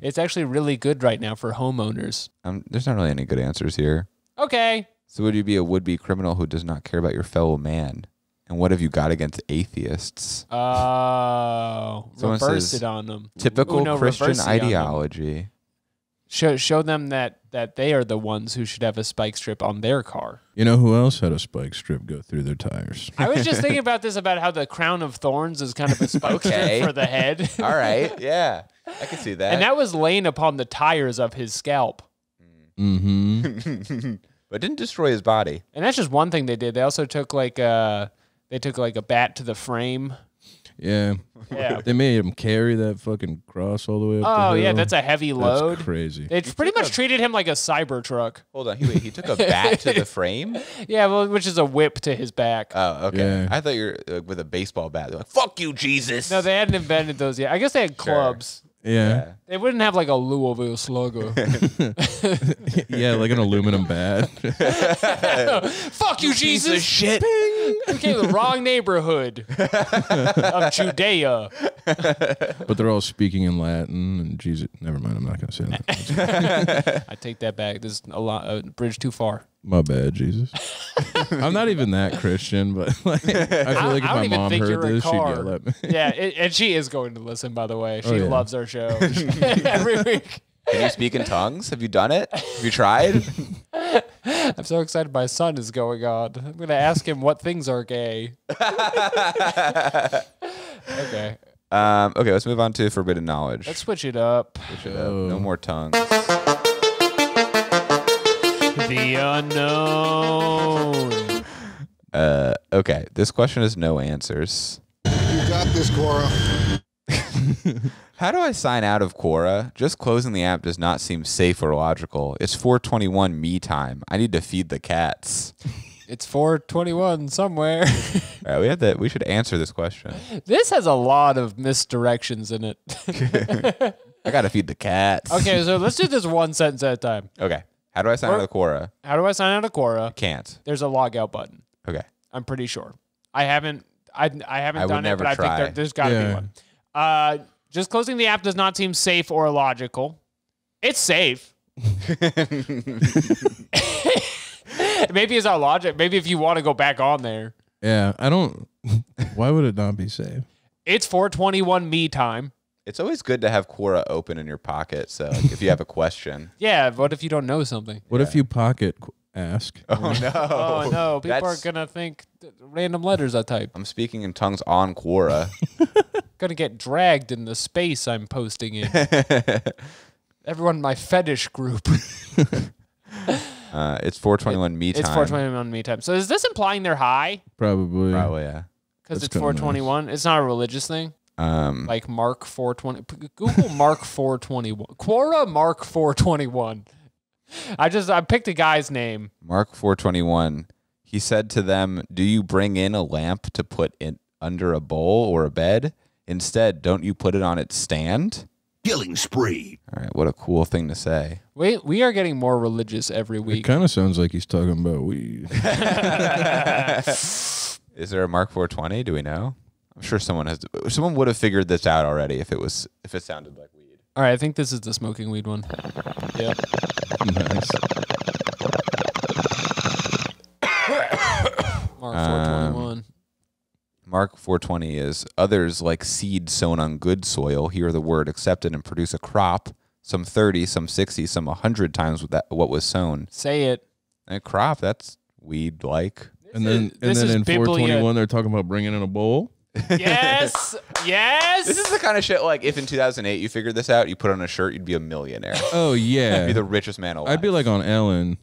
Speaker 1: It's actually really good right now for homeowners.
Speaker 2: There's not really any good answers here.
Speaker 1: Okay.
Speaker 2: So would you be a would-be criminal who does not care about your fellow man? And what have you got against atheists?
Speaker 1: Oh,
Speaker 2: Someone
Speaker 1: reverse
Speaker 2: says,
Speaker 1: it on them.
Speaker 2: Typical
Speaker 1: Uno
Speaker 2: Christian
Speaker 1: reversi on them.
Speaker 2: ideology.
Speaker 1: Show them that they are the ones who should have a spike strip on their car.
Speaker 3: You know who else had a spike strip go through their tires?
Speaker 1: I was just thinking about this, about how the crown of thorns is kind of a spike
Speaker 2: Okay.
Speaker 1: strip for the head.
Speaker 2: All right. Yeah. I can see that.
Speaker 1: And that was laying upon the tires of his scalp.
Speaker 3: Mm-hmm.
Speaker 2: But didn't destroy his body.
Speaker 1: And that's just one thing they did. They also took like a bat to the frame.
Speaker 3: Yeah.
Speaker 1: Yeah.
Speaker 3: They made him carry that fucking cross all the way up
Speaker 1: Oh
Speaker 3: the
Speaker 1: yeah,
Speaker 3: hill.
Speaker 1: that's a heavy load.
Speaker 3: That's crazy.
Speaker 1: They pretty much treated him like a cyber truck.
Speaker 2: Hold on. He took a bat to the frame?
Speaker 1: Yeah, well, which is a whip to his back.
Speaker 2: Oh, okay.
Speaker 3: Yeah.
Speaker 2: I thought you were with a baseball bat. They're like, fuck you, Jesus.
Speaker 1: No, they hadn't invented those yet. I guess they had clubs.
Speaker 3: Yeah.
Speaker 1: They wouldn't have like a Louisville Slugger.
Speaker 3: Yeah, like an aluminum bat.
Speaker 1: Fuck you, Jesus!
Speaker 2: shit.
Speaker 1: You came to the wrong neighborhood of Judea.
Speaker 3: But they're all speaking in Latin and Jesus. Never mind, I'm not going to say that.
Speaker 1: I take that back. This is a bridge too far.
Speaker 3: My bad, Jesus. I'm not even that Christian, but like, I feel like if
Speaker 1: I don't
Speaker 3: my
Speaker 1: even
Speaker 3: mom
Speaker 1: think
Speaker 3: heard
Speaker 1: you're a
Speaker 3: this, she'd
Speaker 1: car.
Speaker 3: yell at me.
Speaker 1: Yeah, and she is going to listen, by the way. She
Speaker 3: yeah.
Speaker 1: loves our show every week.
Speaker 2: Can you speak in tongues? Have you done it? Have you tried?
Speaker 1: I'm so excited my son is going on. I'm going to ask him what things are gay. Okay.
Speaker 2: Okay, let's move on to forbidden knowledge.
Speaker 1: Let's switch it up.
Speaker 2: Switch it up. No more tongues.
Speaker 1: The unknown.
Speaker 2: Okay, this question has no answers.
Speaker 4: You got this, Cora.
Speaker 2: How do I sign out of Quora? Just closing the app does not seem safe or logical. It's 4:21 me time. I need to feed the cats.
Speaker 1: It's 421 somewhere.
Speaker 2: All right, we should answer this question.
Speaker 1: This has a lot of misdirections in it.
Speaker 2: I gotta feed the cats.
Speaker 1: Okay, so let's do this one sentence at a time.
Speaker 2: Okay. How do I sign out of Quora?
Speaker 1: How do I sign out of Quora?
Speaker 2: Can't.
Speaker 1: There's a log out button.
Speaker 2: Okay.
Speaker 1: I'm pretty sure. I haven't
Speaker 2: would
Speaker 1: done it,
Speaker 2: never
Speaker 1: but I
Speaker 2: try.
Speaker 1: think there's got to be
Speaker 3: Yeah.
Speaker 1: one. Just closing the app does not seem safe or logical. It's safe. Maybe it's not logic. Maybe if you want to go back on there.
Speaker 3: Yeah, I don't. Why would it not be safe?
Speaker 1: It's 421 me time.
Speaker 2: It's always good to have Quora open in your pocket. So like, if you have a question.
Speaker 1: Yeah, what if you don't know something?
Speaker 3: What if you pocket ask?
Speaker 2: Oh no.
Speaker 1: Oh, no. People are
Speaker 2: That's-
Speaker 1: going to think random letters I type.
Speaker 2: I'm speaking in tongues on Quora.
Speaker 1: Going to get dragged in the space I'm posting in. Everyone in my fetish group.
Speaker 2: It's 4:21 me time.
Speaker 1: It's 421 me time. So is this implying they're high?
Speaker 3: Probably.
Speaker 2: Probably, yeah.
Speaker 1: Because
Speaker 3: That's
Speaker 1: it's
Speaker 3: kinda
Speaker 1: 421? It's not a religious thing? Like Mark 420. Google Mark 421. Quora Mark 421. I picked a guy's name.
Speaker 2: Mark 421. He said to them, "Do you bring in a lamp to put it under a bowl or a bed? Instead, don't you put it on its stand?"
Speaker 5: Killing spree.
Speaker 2: All right, what a cool thing to say.
Speaker 1: We are getting more religious every
Speaker 3: It
Speaker 1: week.
Speaker 3: kind of sounds like he's talking about weed.
Speaker 2: Is there a Mark 420? Do we know? I'm sure someone would have figured this out already if it sounded like weed.
Speaker 1: All right, I think this is the smoking weed one. Yep.
Speaker 3: Nice.
Speaker 1: Mark 421.
Speaker 2: Mark 420 is others like seed sown on good soil hear the word accepted and produce a crop, some 30, some 60, some 100 times what was sown.
Speaker 1: Say it.
Speaker 2: A crop, that's weed like.
Speaker 3: And then
Speaker 1: This is
Speaker 3: in
Speaker 1: Biblia.
Speaker 3: 421 they're talking about bringing in a bowl.
Speaker 1: Yes. Yes.
Speaker 2: This is the kind of shit like if in 2008 you figured this out, you put on a shirt, you'd be a millionaire.
Speaker 3: Oh yeah.
Speaker 2: Be the richest man alive.
Speaker 3: I'd be like on Ellen.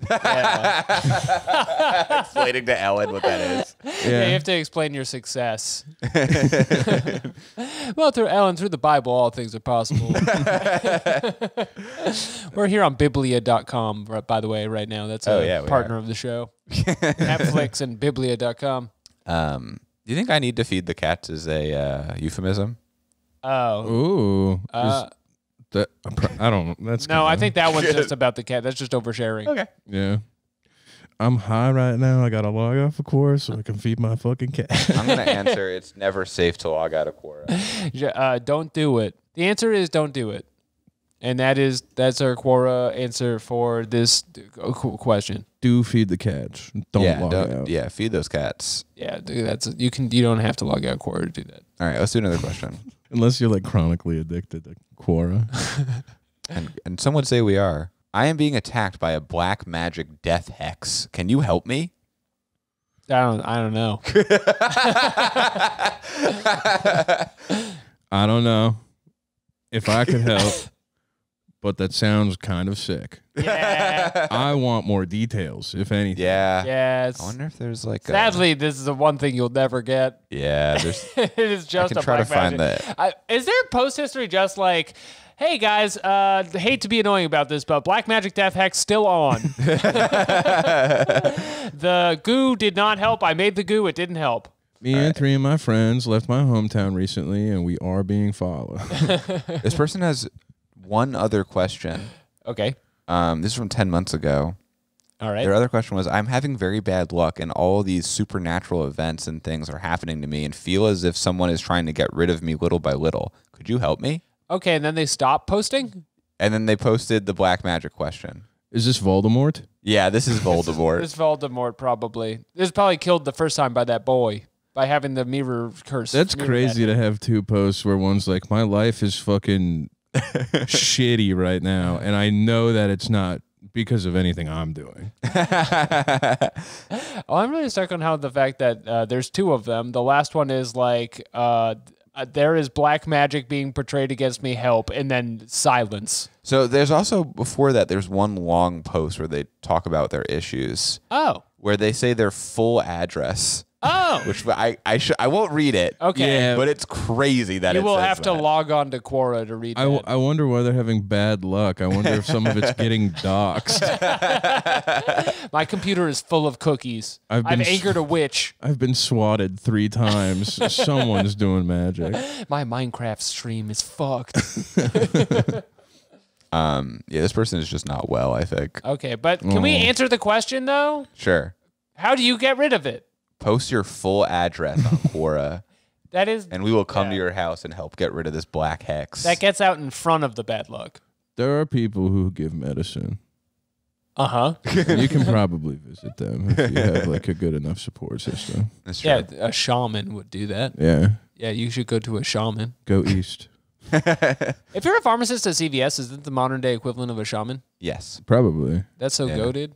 Speaker 2: explaining to Ellen what that is.
Speaker 1: Yeah, you have to explain your success. Well, through Ellen, through the Bible, all things are possible. We're here on Biblia.com, by the way, right now. That's a
Speaker 2: we
Speaker 1: partner of the show. Netflix and Biblia.com.
Speaker 2: Do you think I need to feed the cats is a euphemism?
Speaker 1: Oh.
Speaker 3: Ooh. That I don't know. That's
Speaker 1: No, I
Speaker 3: kinda-
Speaker 1: think that one's just about the cat. That's just oversharing.
Speaker 2: Okay.
Speaker 3: Yeah. I'm high right now. I gotta log off a course so I can feed my fucking cat.
Speaker 2: I'm going to answer it's never safe to log out of Quora.
Speaker 1: Don't do it. The answer is don't do it. And that's our Quora answer for this question.
Speaker 3: Do feed the cats. Don't log out.
Speaker 2: Yeah, feed those cats.
Speaker 1: Yeah, dude, you don't have to log out Quora to do that.
Speaker 2: All right, let's do another question.
Speaker 3: Unless you're like chronically addicted to Quora.
Speaker 2: and some would say we are. I am being attacked by a black magic death hex. Can you help me?
Speaker 1: I don't know.
Speaker 3: I don't know if I could help, but that sounds kind of sick.
Speaker 1: Yeah.
Speaker 3: I want more details, if anything.
Speaker 2: Yeah.
Speaker 1: Yes.
Speaker 2: I wonder if there's like
Speaker 1: Sadly, this is the one thing you'll never get.
Speaker 2: Yeah, there's
Speaker 1: It is just
Speaker 2: can
Speaker 1: a
Speaker 2: try to
Speaker 1: black
Speaker 2: find
Speaker 1: magic. Is there post history just like, hey guys, hate to be annoying about this, but Black Magic Death Hex still on. The goo did not help. I made the goo. It didn't help.
Speaker 3: Me and 3 of my friends left my hometown recently, and we are being followed.
Speaker 2: This person has one other question.
Speaker 1: Okay.
Speaker 2: This is from 10 months ago.
Speaker 1: All right.
Speaker 2: Their other question was, I'm having very bad luck and all these supernatural events and things are happening to me and feel as if someone is trying to get rid of me little by little. Could you help me?
Speaker 1: Okay, and then they stopped posting?
Speaker 2: And then they posted the black magic question.
Speaker 3: Is this Voldemort?
Speaker 2: Yeah, this is Voldemort.
Speaker 1: This Voldemort probably. This was probably killed the first time by that boy. By having the mirror curse.
Speaker 3: That's
Speaker 1: mirror
Speaker 3: crazy
Speaker 1: magic.
Speaker 3: to have 2 posts where one's like, my life is fucking shitty right now, and I know that it's not because of anything I'm doing.
Speaker 1: Oh, I'm really stuck on how the fact that there's 2 of them. The last one is like, there is black magic being portrayed against me, help, and then silence.
Speaker 2: So there's also, before that, there's one long post where they talk about their issues,
Speaker 1: Oh.
Speaker 2: where they say their full address,
Speaker 1: Oh.
Speaker 2: which I won't read it.
Speaker 1: Okay.
Speaker 3: Yeah.
Speaker 2: But it's crazy that
Speaker 1: You
Speaker 2: it
Speaker 1: will
Speaker 2: says
Speaker 1: have to
Speaker 2: that.
Speaker 1: log on to Quora to read that.
Speaker 3: I wonder why they're having bad luck. I wonder if some of it's getting doxxed.
Speaker 1: My computer is full of cookies.
Speaker 3: I've
Speaker 1: I've
Speaker 3: been
Speaker 1: angered a witch.
Speaker 3: I've been swatted 3 times. Someone's doing magic.
Speaker 1: My Minecraft stream is fucked.
Speaker 2: Yeah, this person is just not well, I think.
Speaker 1: Okay, but can we answer the question though?
Speaker 2: Sure.
Speaker 1: How do you get rid of it?
Speaker 2: Post your full address on Quora,
Speaker 1: That is
Speaker 2: and we will come to
Speaker 1: Yeah.
Speaker 2: your house and help get rid of this black hex.
Speaker 1: that gets out in front of the bad luck.
Speaker 3: There are people who give medicine.
Speaker 1: Uh-huh.
Speaker 3: You can probably visit them if you have like a good enough support system.
Speaker 2: That's true.
Speaker 1: Yeah, a shaman would do that.
Speaker 3: Yeah,
Speaker 1: Yeah, you should go to a shaman.
Speaker 3: go east.
Speaker 1: If you're a pharmacist at CVS, is it the modern day equivalent of a shaman?
Speaker 2: Yes.
Speaker 3: Probably.
Speaker 1: That's so
Speaker 2: Yeah.
Speaker 1: goated.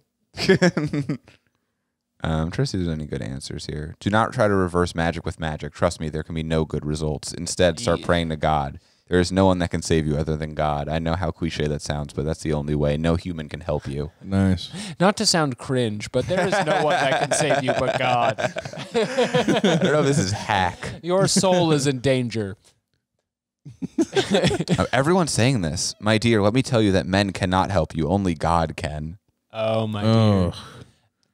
Speaker 2: I'm trying to see if there's any good answers here. Do not try to reverse magic with magic. Trust me, there can be no good results. Instead, start
Speaker 1: Yeah.
Speaker 2: praying to God. There is no one that can save you other than God. I know how cliche that sounds, but that's the only way. No human can help you.
Speaker 3: Nice.
Speaker 1: Not to sound cringe, but there is no one that can save you but God.
Speaker 2: I don't know if this is hack.
Speaker 1: Your soul is in danger.
Speaker 2: Everyone's saying this. My dear, let me tell you that men cannot help you. Only God can.
Speaker 1: Oh my dear.
Speaker 3: Oh,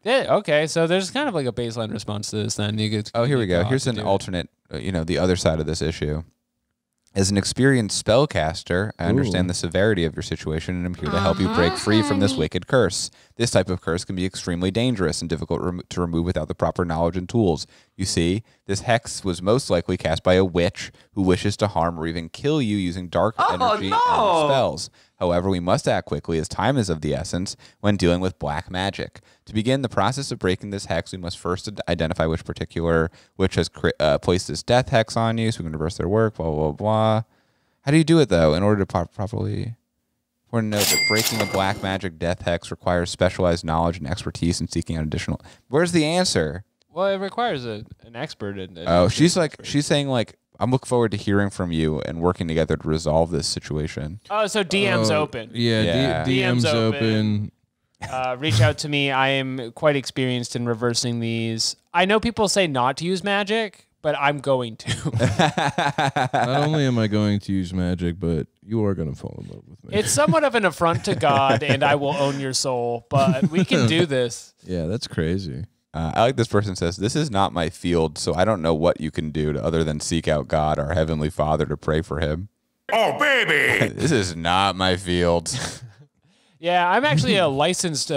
Speaker 1: Yeah, okay, so there's kind of like a baseline response to this. Then you get.
Speaker 2: Oh, here we go.
Speaker 1: God
Speaker 2: Here's
Speaker 1: to
Speaker 2: an
Speaker 1: do it.
Speaker 2: alternate, the other side of this issue. As an experienced spellcaster, I understand the severity of your situation and am here to help you break free from this wicked curse. This type of curse can be extremely dangerous and difficult to remove without the proper knowledge and tools. You see, this hex was most likely cast by a witch who wishes to harm or even kill you using dark energy and spells. However, we must act quickly as time is of the essence when dealing with black magic. To begin the process of breaking this hex, we must first identify which particular witch has placed this death hex on you so we can reverse their work, blah, blah, blah. How do you do it, though, in order to properly... For a note that breaking a black magic death hex requires specialized knowledge and expertise in seeking out additional... Where's the answer?
Speaker 1: Well, it requires an expert.
Speaker 2: Oh, she's saying, like, I'm looking forward to hearing from you and working together to resolve this situation.
Speaker 1: Oh, so DM's open.
Speaker 3: Yeah,
Speaker 2: Yeah.
Speaker 3: DM's open.
Speaker 1: Reach out to me. I am quite experienced in reversing these. I know people say not to use magic, but I'm going to.
Speaker 3: Not only am I going to use magic, but you are going to fall in love with me.
Speaker 1: It's somewhat of an affront to God, and I will own your soul, but we can do this.
Speaker 3: Yeah, that's crazy.
Speaker 2: I like this person says, this is not my field, so I don't know what you can do other than seek out God, our Heavenly Father, to pray for him.
Speaker 4: Oh, baby!
Speaker 2: This is not my field.
Speaker 1: Yeah, I'm actually a licensed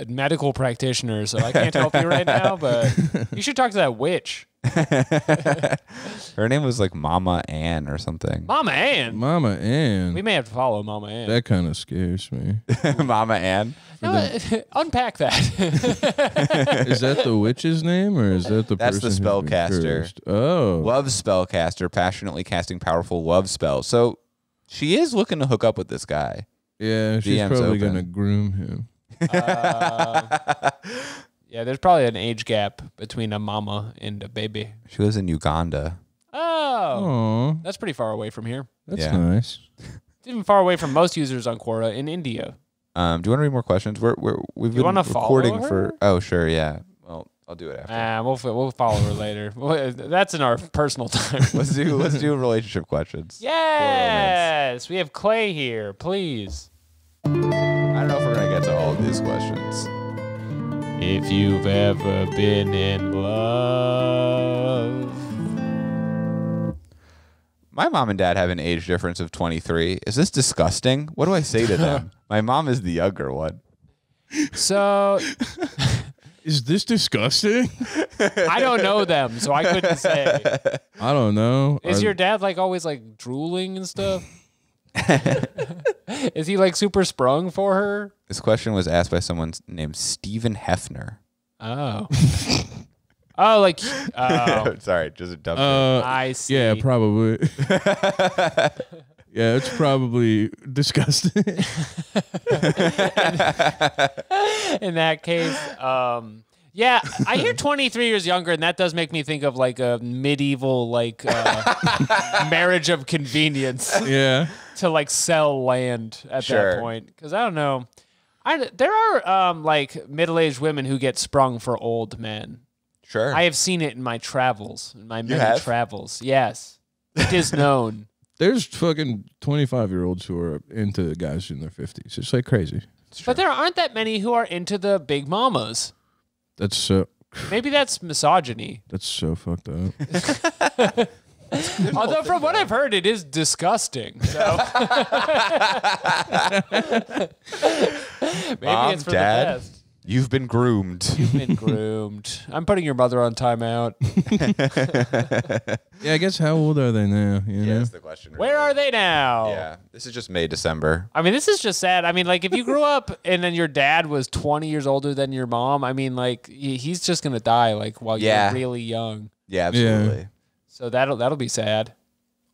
Speaker 1: medical practitioner, so I can't help you right now, but you should talk to that witch.
Speaker 2: Her name was like Mama Ann or something.
Speaker 1: Mama Ann.
Speaker 3: Mama Ann.
Speaker 1: We may have to follow Mama Ann.
Speaker 3: That kind of scares me.
Speaker 2: Mama Ann.
Speaker 1: No, unpack that.
Speaker 3: Is that the witch's name, or is that the
Speaker 2: That's the
Speaker 3: person who's been
Speaker 2: spellcaster.
Speaker 3: cursed? Oh.
Speaker 2: Love spellcaster, passionately casting powerful love spells. So she is looking to hook up with this guy.
Speaker 3: Yeah, she's
Speaker 2: DM's
Speaker 3: probably
Speaker 2: open.
Speaker 3: going to groom him.
Speaker 1: Yeah, there's probably an age gap between a mama and a baby.
Speaker 2: She lives in Uganda.
Speaker 1: Oh,
Speaker 3: Oh,
Speaker 1: that's pretty far away from here.
Speaker 3: that's
Speaker 2: Yeah.
Speaker 3: nice.
Speaker 1: It's even far away from most users on Quora in India.
Speaker 2: Do you want to read more questions? We've been
Speaker 1: wanna follow
Speaker 2: recording
Speaker 1: her?
Speaker 2: for... Oh, sure, yeah. Well, I'll do it after.
Speaker 1: We'll follow her later. That's in our personal time.
Speaker 2: Let's do relationship questions.
Speaker 1: Yes, we have Clay here. Please.
Speaker 2: I don't know if we're going to get to all of these questions.
Speaker 1: If you've ever been in love.
Speaker 2: My mom and dad have an age difference of 23. Is this disgusting? What do I say to them? My mom is the younger one.
Speaker 1: So
Speaker 3: Is this disgusting?
Speaker 1: I don't know them, so I couldn't say.
Speaker 3: I don't know.
Speaker 1: Is your dad like always like drooling and stuff? Is he like super sprung for her?
Speaker 2: This question was asked by someone named Stephen Hefner.
Speaker 1: Oh. Oh, like
Speaker 2: Sorry, just a dumb
Speaker 1: I see.
Speaker 3: Yeah, probably. Yeah, it's probably disgusting.
Speaker 1: In that case, yeah, I hear 23 years younger, and that does make me think of like a medieval like marriage of convenience
Speaker 3: Yeah.
Speaker 1: to like sell land at
Speaker 2: Sure.
Speaker 1: that point. Because I don't know, there are like middle-aged women who get sprung for old men.
Speaker 2: Sure.
Speaker 1: I have seen it in my travels, in my many
Speaker 2: have?
Speaker 1: travels. Yes, it is known.
Speaker 3: There's fucking 25-year-olds who are into guys in their 50s. It's like crazy.
Speaker 1: But there aren't that many who are into the big mamas.
Speaker 3: That's so
Speaker 1: Maybe that's misogyny.
Speaker 3: fucked up.
Speaker 1: Although from what I've heard, it is disgusting. So maybe
Speaker 2: Mom,
Speaker 1: it's for
Speaker 2: Dad,
Speaker 1: the best.
Speaker 2: you've been groomed.
Speaker 1: You've been groomed. I'm putting your mother on timeout.
Speaker 3: Yeah, I guess how old are they now? You know?
Speaker 2: That's the question.
Speaker 1: Where are they now?
Speaker 2: Yeah, this is just May, December.
Speaker 1: I mean, this is just sad. I mean, like, if you grew up and then your dad was 20 years older than your mom, I mean, like, he's just gonna die, like, while
Speaker 2: Yeah.
Speaker 1: you're really young.
Speaker 2: Yeah, absolutely.
Speaker 1: So that'll be sad.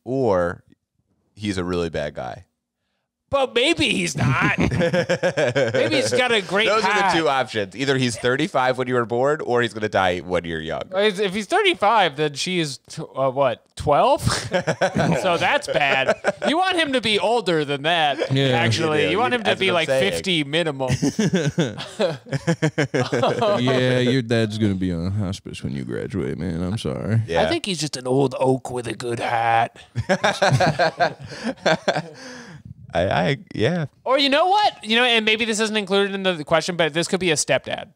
Speaker 2: Or he's a really bad guy.
Speaker 1: But maybe he's not. Maybe he's got a great
Speaker 2: Those are
Speaker 1: hat.
Speaker 2: the two options. Either he's 35 when you were born, or he's going to die when you're young.
Speaker 1: If he's 35, then she is, what, 12? So that's bad. You want him to be older than that,
Speaker 3: Yeah.
Speaker 1: actually.
Speaker 2: You do.
Speaker 1: You want him to
Speaker 2: That's
Speaker 1: be
Speaker 2: what I'm
Speaker 1: like
Speaker 2: saying.
Speaker 1: 50 minimum.
Speaker 3: Yeah, your dad's gonna be on hospice when you graduate, man. I'm sorry.
Speaker 2: Yeah.
Speaker 1: I think he's just an old oak with a good hat.
Speaker 2: Yeah.
Speaker 1: Or you know what? And maybe this isn't included in the question, but this could be a stepdad.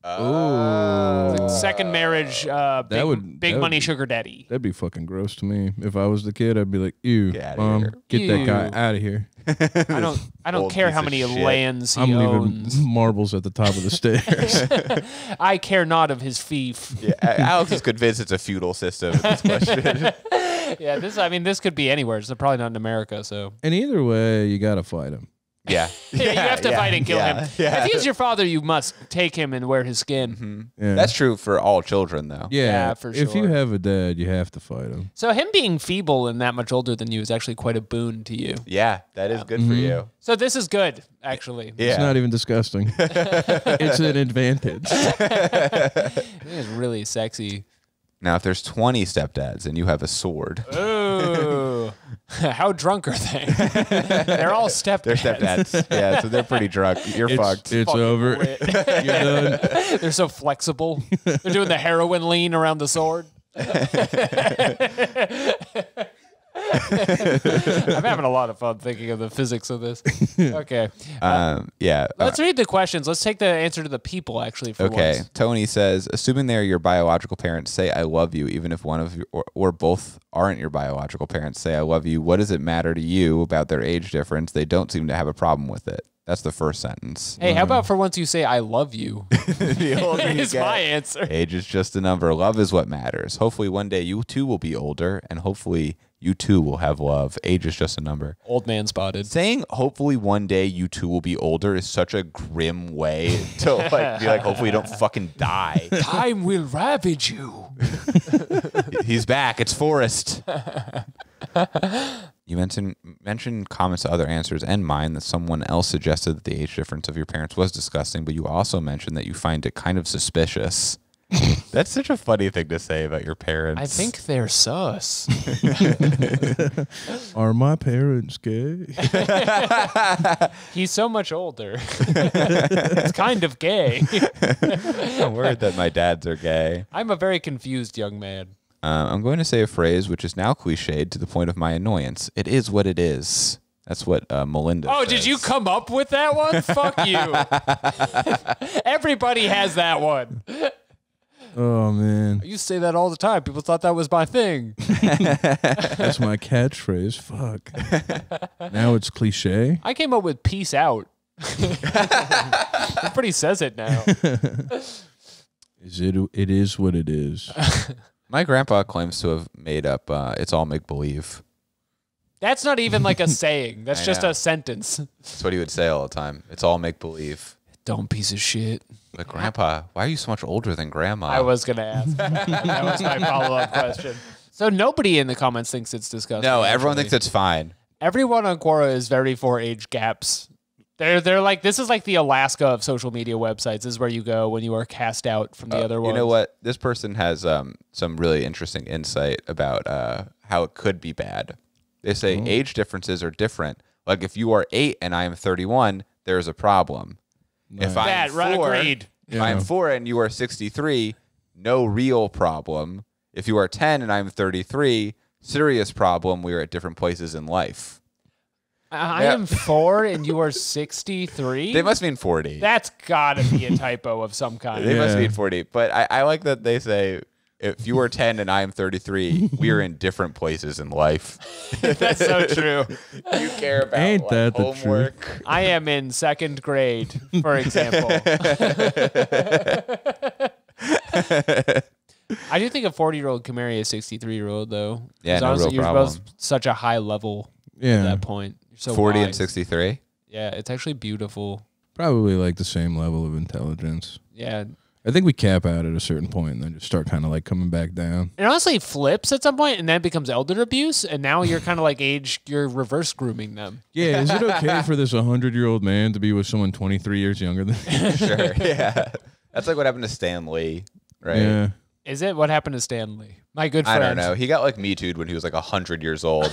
Speaker 3: Oh,
Speaker 1: Second marriage, big
Speaker 3: would
Speaker 1: money
Speaker 3: be-
Speaker 1: sugar daddy.
Speaker 3: that'd be fucking gross to me. If I was the kid, I'd be like, "Ew,
Speaker 2: Get outta
Speaker 3: mom,
Speaker 2: here.
Speaker 3: get that guy
Speaker 1: Ew.
Speaker 3: out of here."
Speaker 1: I don't
Speaker 2: Old
Speaker 1: care
Speaker 2: piece
Speaker 1: how
Speaker 2: of
Speaker 1: many
Speaker 2: shit.
Speaker 1: lands he
Speaker 3: I'm
Speaker 1: owns.
Speaker 3: leaving marbles at the top of the stairs.
Speaker 1: I care not of his fief.
Speaker 2: Yeah, Alex is convinced it's a feudal system in this question.
Speaker 1: Yeah, this could be anywhere. It's probably not in America, so.
Speaker 3: And either way, you gotta fight him.
Speaker 2: Yeah.
Speaker 1: Yeah, you have to fight and kill
Speaker 2: yeah,
Speaker 1: him.
Speaker 2: Yeah.
Speaker 1: If he's your father, you must take him and wear his skin.
Speaker 3: Yeah.
Speaker 2: That's true for all children, though.
Speaker 3: yeah,
Speaker 1: Yeah, for
Speaker 3: If you
Speaker 1: sure.
Speaker 3: have a dad, you have to fight him.
Speaker 1: So him being feeble and that much older than you is actually quite a boon to you.
Speaker 2: Yeah, that is good for you.
Speaker 1: So this is good, actually.
Speaker 2: Yeah.
Speaker 3: It's not even disgusting. It's an advantage.
Speaker 1: I think it's really sexy.
Speaker 2: Now, if there's 20 stepdads and you have a sword,
Speaker 1: Ooh. How drunk are they? They're all stepdads.
Speaker 2: they're stepdads. Yeah, so they're pretty drunk. You're fucked.
Speaker 3: It's
Speaker 1: Fucking
Speaker 3: over.
Speaker 1: lit.
Speaker 3: You're done.
Speaker 1: They're so flexible. They're doing the heroin lean around the sword. I'm having a lot of fun thinking of the physics of this. Okay.
Speaker 2: Yeah.
Speaker 1: Let's read the questions. Let's take the answer to the people, actually, for
Speaker 2: Okay.
Speaker 1: once.
Speaker 2: Tony says, assuming they're your biological parents, say I love you, even if one of you or both aren't your biological parents, say I love you. What does it matter to you about their age difference? They don't seem to have a problem with it. That's the first sentence.
Speaker 1: Hey, how about for once you say I love you?
Speaker 2: The older you
Speaker 1: Is
Speaker 2: get,
Speaker 1: my answer.
Speaker 2: age is just a number. Love is what matters. Hopefully one day you too will be older, and hopefully you too will have love. Age is just a number.
Speaker 1: Old man spotted.
Speaker 2: Saying hopefully one day you two will be older is such a grim way to like be like, hopefully you don't fucking die.
Speaker 1: Time will ravage you.
Speaker 2: He's back. It's Forrest. You mentioned comments to other answers and mine that someone else suggested that the age difference of your parents was disgusting, but you also mentioned that you find it kind of suspicious. That's such a funny thing to say about your parents.
Speaker 1: I think they're sus.
Speaker 3: Are my parents gay?
Speaker 1: He's so much older. It's kind of gay.
Speaker 2: I'm worried that my dads are gay.
Speaker 1: I'm a very confused young man.
Speaker 2: I'm going to say a phrase which is now cliched to the point of my annoyance. It is what it is. That's what Melinda
Speaker 1: Oh,
Speaker 2: says.
Speaker 1: did you come up with that one? Fuck you. Everybody has that one.
Speaker 3: Oh man,
Speaker 1: I used to say that all the time. People thought that was my thing.
Speaker 3: that's my catchphrase. Fuck. Now it's cliche.
Speaker 1: I came up with peace out. Everybody says it now.
Speaker 3: It is what it is.
Speaker 2: My grandpa claims to have made up it's all make-believe.
Speaker 1: That's not even like a saying. That's
Speaker 2: I
Speaker 1: just
Speaker 2: know.
Speaker 1: a sentence.
Speaker 2: That's what he would say all the time. It's all make-believe.
Speaker 1: Dumb piece of shit.
Speaker 2: But Grandpa, why are you so much older than Grandma?
Speaker 1: I was going to ask. That was my follow-up question. So nobody in the comments thinks it's disgusting.
Speaker 2: No, everyone
Speaker 1: actually.
Speaker 2: thinks it's fine.
Speaker 1: Everyone on Quora is very for age gaps. They're like, this is like the Alaska of social media websites. This is where you go when you are cast out from the other ones.
Speaker 2: You know what? This person has some really interesting insight about how it could be bad. They say age differences are different. Like if you are 8 and I am 31, there's a problem. If
Speaker 1: That,
Speaker 2: I'm
Speaker 1: right,
Speaker 2: 4,
Speaker 1: agreed.
Speaker 2: if I'm 4 and you are 63, no real problem. If you are 10 and I'm 33, serious problem. We are at different places in life.
Speaker 1: I
Speaker 2: Yeah.
Speaker 1: am 4 and you are 63?
Speaker 2: They must mean 40.
Speaker 1: That's gotta be a typo of some kind.
Speaker 2: They must
Speaker 3: Yeah.
Speaker 2: mean 40. But I like that they say, if you are 10 and I am 33, we are in different places in life.
Speaker 1: That's so true.
Speaker 2: You care about
Speaker 3: Ain't
Speaker 2: like,
Speaker 3: that the truth?
Speaker 2: homework.
Speaker 1: I am in 2nd grade, for example. I do think a 40-year-old can marry a 63-year-old, though.
Speaker 2: Yeah,
Speaker 1: 'Cause
Speaker 2: no
Speaker 1: honestly,
Speaker 2: real
Speaker 1: you're
Speaker 2: problem.
Speaker 1: both such a high level at
Speaker 3: Yeah,
Speaker 1: that point. You're so
Speaker 2: 40 and
Speaker 1: wise.
Speaker 2: 63.
Speaker 1: Yeah, it's actually beautiful.
Speaker 3: probably like the same level of intelligence.
Speaker 1: Yeah.
Speaker 3: I think we cap out at a certain point and then just start kind of like coming back down.
Speaker 1: It honestly flips at some point, and then it becomes elder abuse, and now you're kind of like you're reverse grooming them.
Speaker 3: Yeah, is it okay for this 100-year-old man to be with someone 23 years younger than him?
Speaker 2: Sure. Yeah. That's like what happened to Stan Lee, right?
Speaker 3: Yeah.
Speaker 1: Is it? What happened to Stanley? My good friend.
Speaker 2: I don't know. He got like Me Too'd when he was like 100 years old.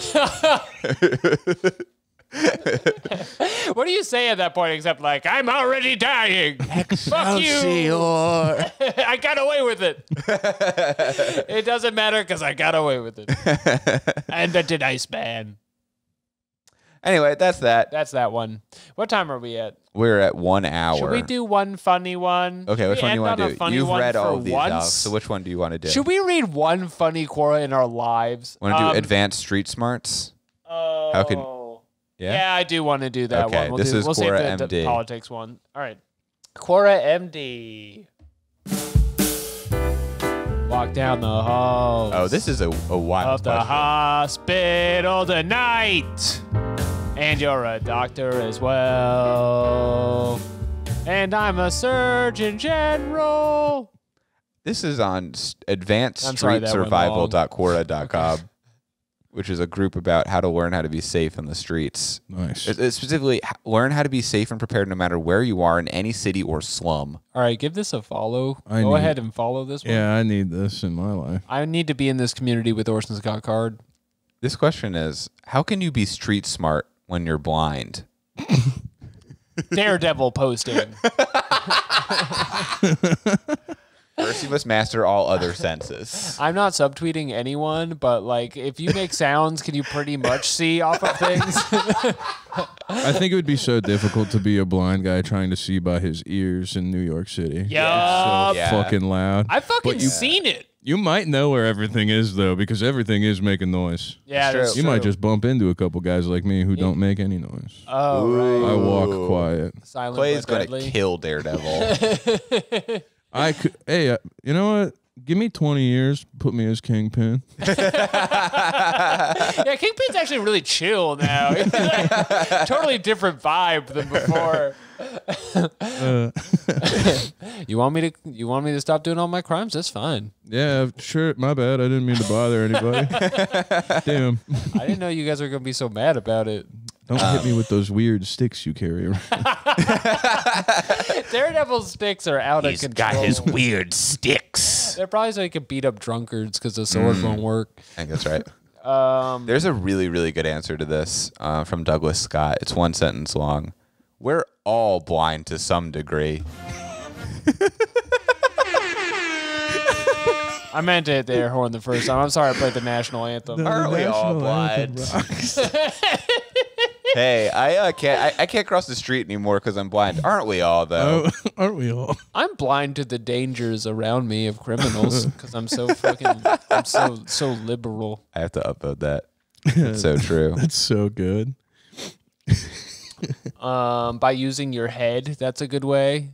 Speaker 1: What do you say at that point except like, I'm already dying. Fuck you. I got away with it. It doesn't matter because I got away with it. I invented Iceman.
Speaker 2: Anyway, that's that.
Speaker 1: That's that one. What time are we at?
Speaker 2: We're at 1 hour.
Speaker 1: Should we do one funny one?
Speaker 2: Okay,
Speaker 1: Should
Speaker 2: which
Speaker 1: we
Speaker 2: one do you
Speaker 1: end
Speaker 2: want
Speaker 1: on
Speaker 2: to
Speaker 1: a
Speaker 2: do?
Speaker 1: funny
Speaker 2: You've
Speaker 1: one
Speaker 2: read all
Speaker 1: for
Speaker 2: of these,
Speaker 1: once?
Speaker 2: Alex, so which one do you want to do?
Speaker 1: Should we read one funny Quora in our lives?
Speaker 2: Want to do advanced street smarts?
Speaker 1: Oh.
Speaker 2: How can-
Speaker 1: Yeah, I do want to do that
Speaker 2: Okay,
Speaker 1: one.
Speaker 2: this is
Speaker 1: we'll save
Speaker 2: Quora
Speaker 1: the
Speaker 2: MD.
Speaker 1: politics one. All right. Quora MD. Walk down the halls.
Speaker 2: Oh, this is a wild
Speaker 1: of the
Speaker 2: question.
Speaker 1: hospital tonight. And you're a doctor as well. And I'm a surgeon general.
Speaker 2: This is on
Speaker 1: I'm sorry, that went long.
Speaker 2: advancedstreetsurvival.quora.com, which is a group about how to learn how to be safe in the streets.
Speaker 3: Nice.
Speaker 2: It's specifically learn how to be safe and prepared no matter where you are in any city or slum.
Speaker 1: All right, give this a follow.
Speaker 3: I
Speaker 1: Go
Speaker 3: need-
Speaker 1: ahead and follow this one.
Speaker 3: Yeah, I need this in my life.
Speaker 1: I need to be in this community with Orson Scott Card.
Speaker 2: This question is, how can you be street smart when you're blind?
Speaker 1: Daredevil posting.
Speaker 2: First, you must master all other senses.
Speaker 1: I'm not subtweeting anyone, but like if you make sounds, can you pretty much see off of things?
Speaker 3: I think it would be so difficult to be a blind guy trying to see by his ears in New York City.
Speaker 1: Yup.
Speaker 3: So
Speaker 2: Yeah.
Speaker 3: fucking loud.
Speaker 1: I've fucking
Speaker 3: But you-
Speaker 1: seen it.
Speaker 3: You might know where everything is though, because everything is making noise.
Speaker 1: Yeah,
Speaker 2: It's
Speaker 1: that's
Speaker 2: true.
Speaker 3: You might
Speaker 1: true.
Speaker 3: just bump into a couple guys like me who don't make any noise.
Speaker 1: Oh, right.
Speaker 3: I walk quiet.
Speaker 1: Silent
Speaker 2: Clay
Speaker 1: but
Speaker 2: is going to
Speaker 1: deadly.
Speaker 2: kill Daredevil.
Speaker 3: I could. Hey, you know what? Give me 20 years. Put me as Kingpin.
Speaker 1: Yeah, Kingpin's actually really chill now. Like, totally different vibe than before. You want me to stop doing all my crimes? That's fine.
Speaker 3: Yeah, sure. My bad. I didn't mean to bother anybody. Damn.
Speaker 1: I didn't know you guys were gonna be so mad about it.
Speaker 3: Don't hit me with those weird sticks you carry around.
Speaker 1: Daredevil's sticks are out of control.
Speaker 2: weird sticks.
Speaker 1: They're probably so he can beat up drunkards because the sword won't work.
Speaker 2: I think that's right. There's a really, really good answer to this from Douglas Scott. It's one sentence long. We're all blind to some degree.
Speaker 1: I meant to hit the air horn the first time. I'm sorry I played the national anthem.
Speaker 2: Aren't we all blind? Hey, I can't cross the street anymore because I'm blind. Aren't we all though?
Speaker 3: Oh, aren't we all?
Speaker 1: I'm blind to the dangers around me of criminals because I'm so so liberal.
Speaker 2: I have to upvote that. It's so true.
Speaker 3: That's so good.
Speaker 1: By using your head, that's a good way,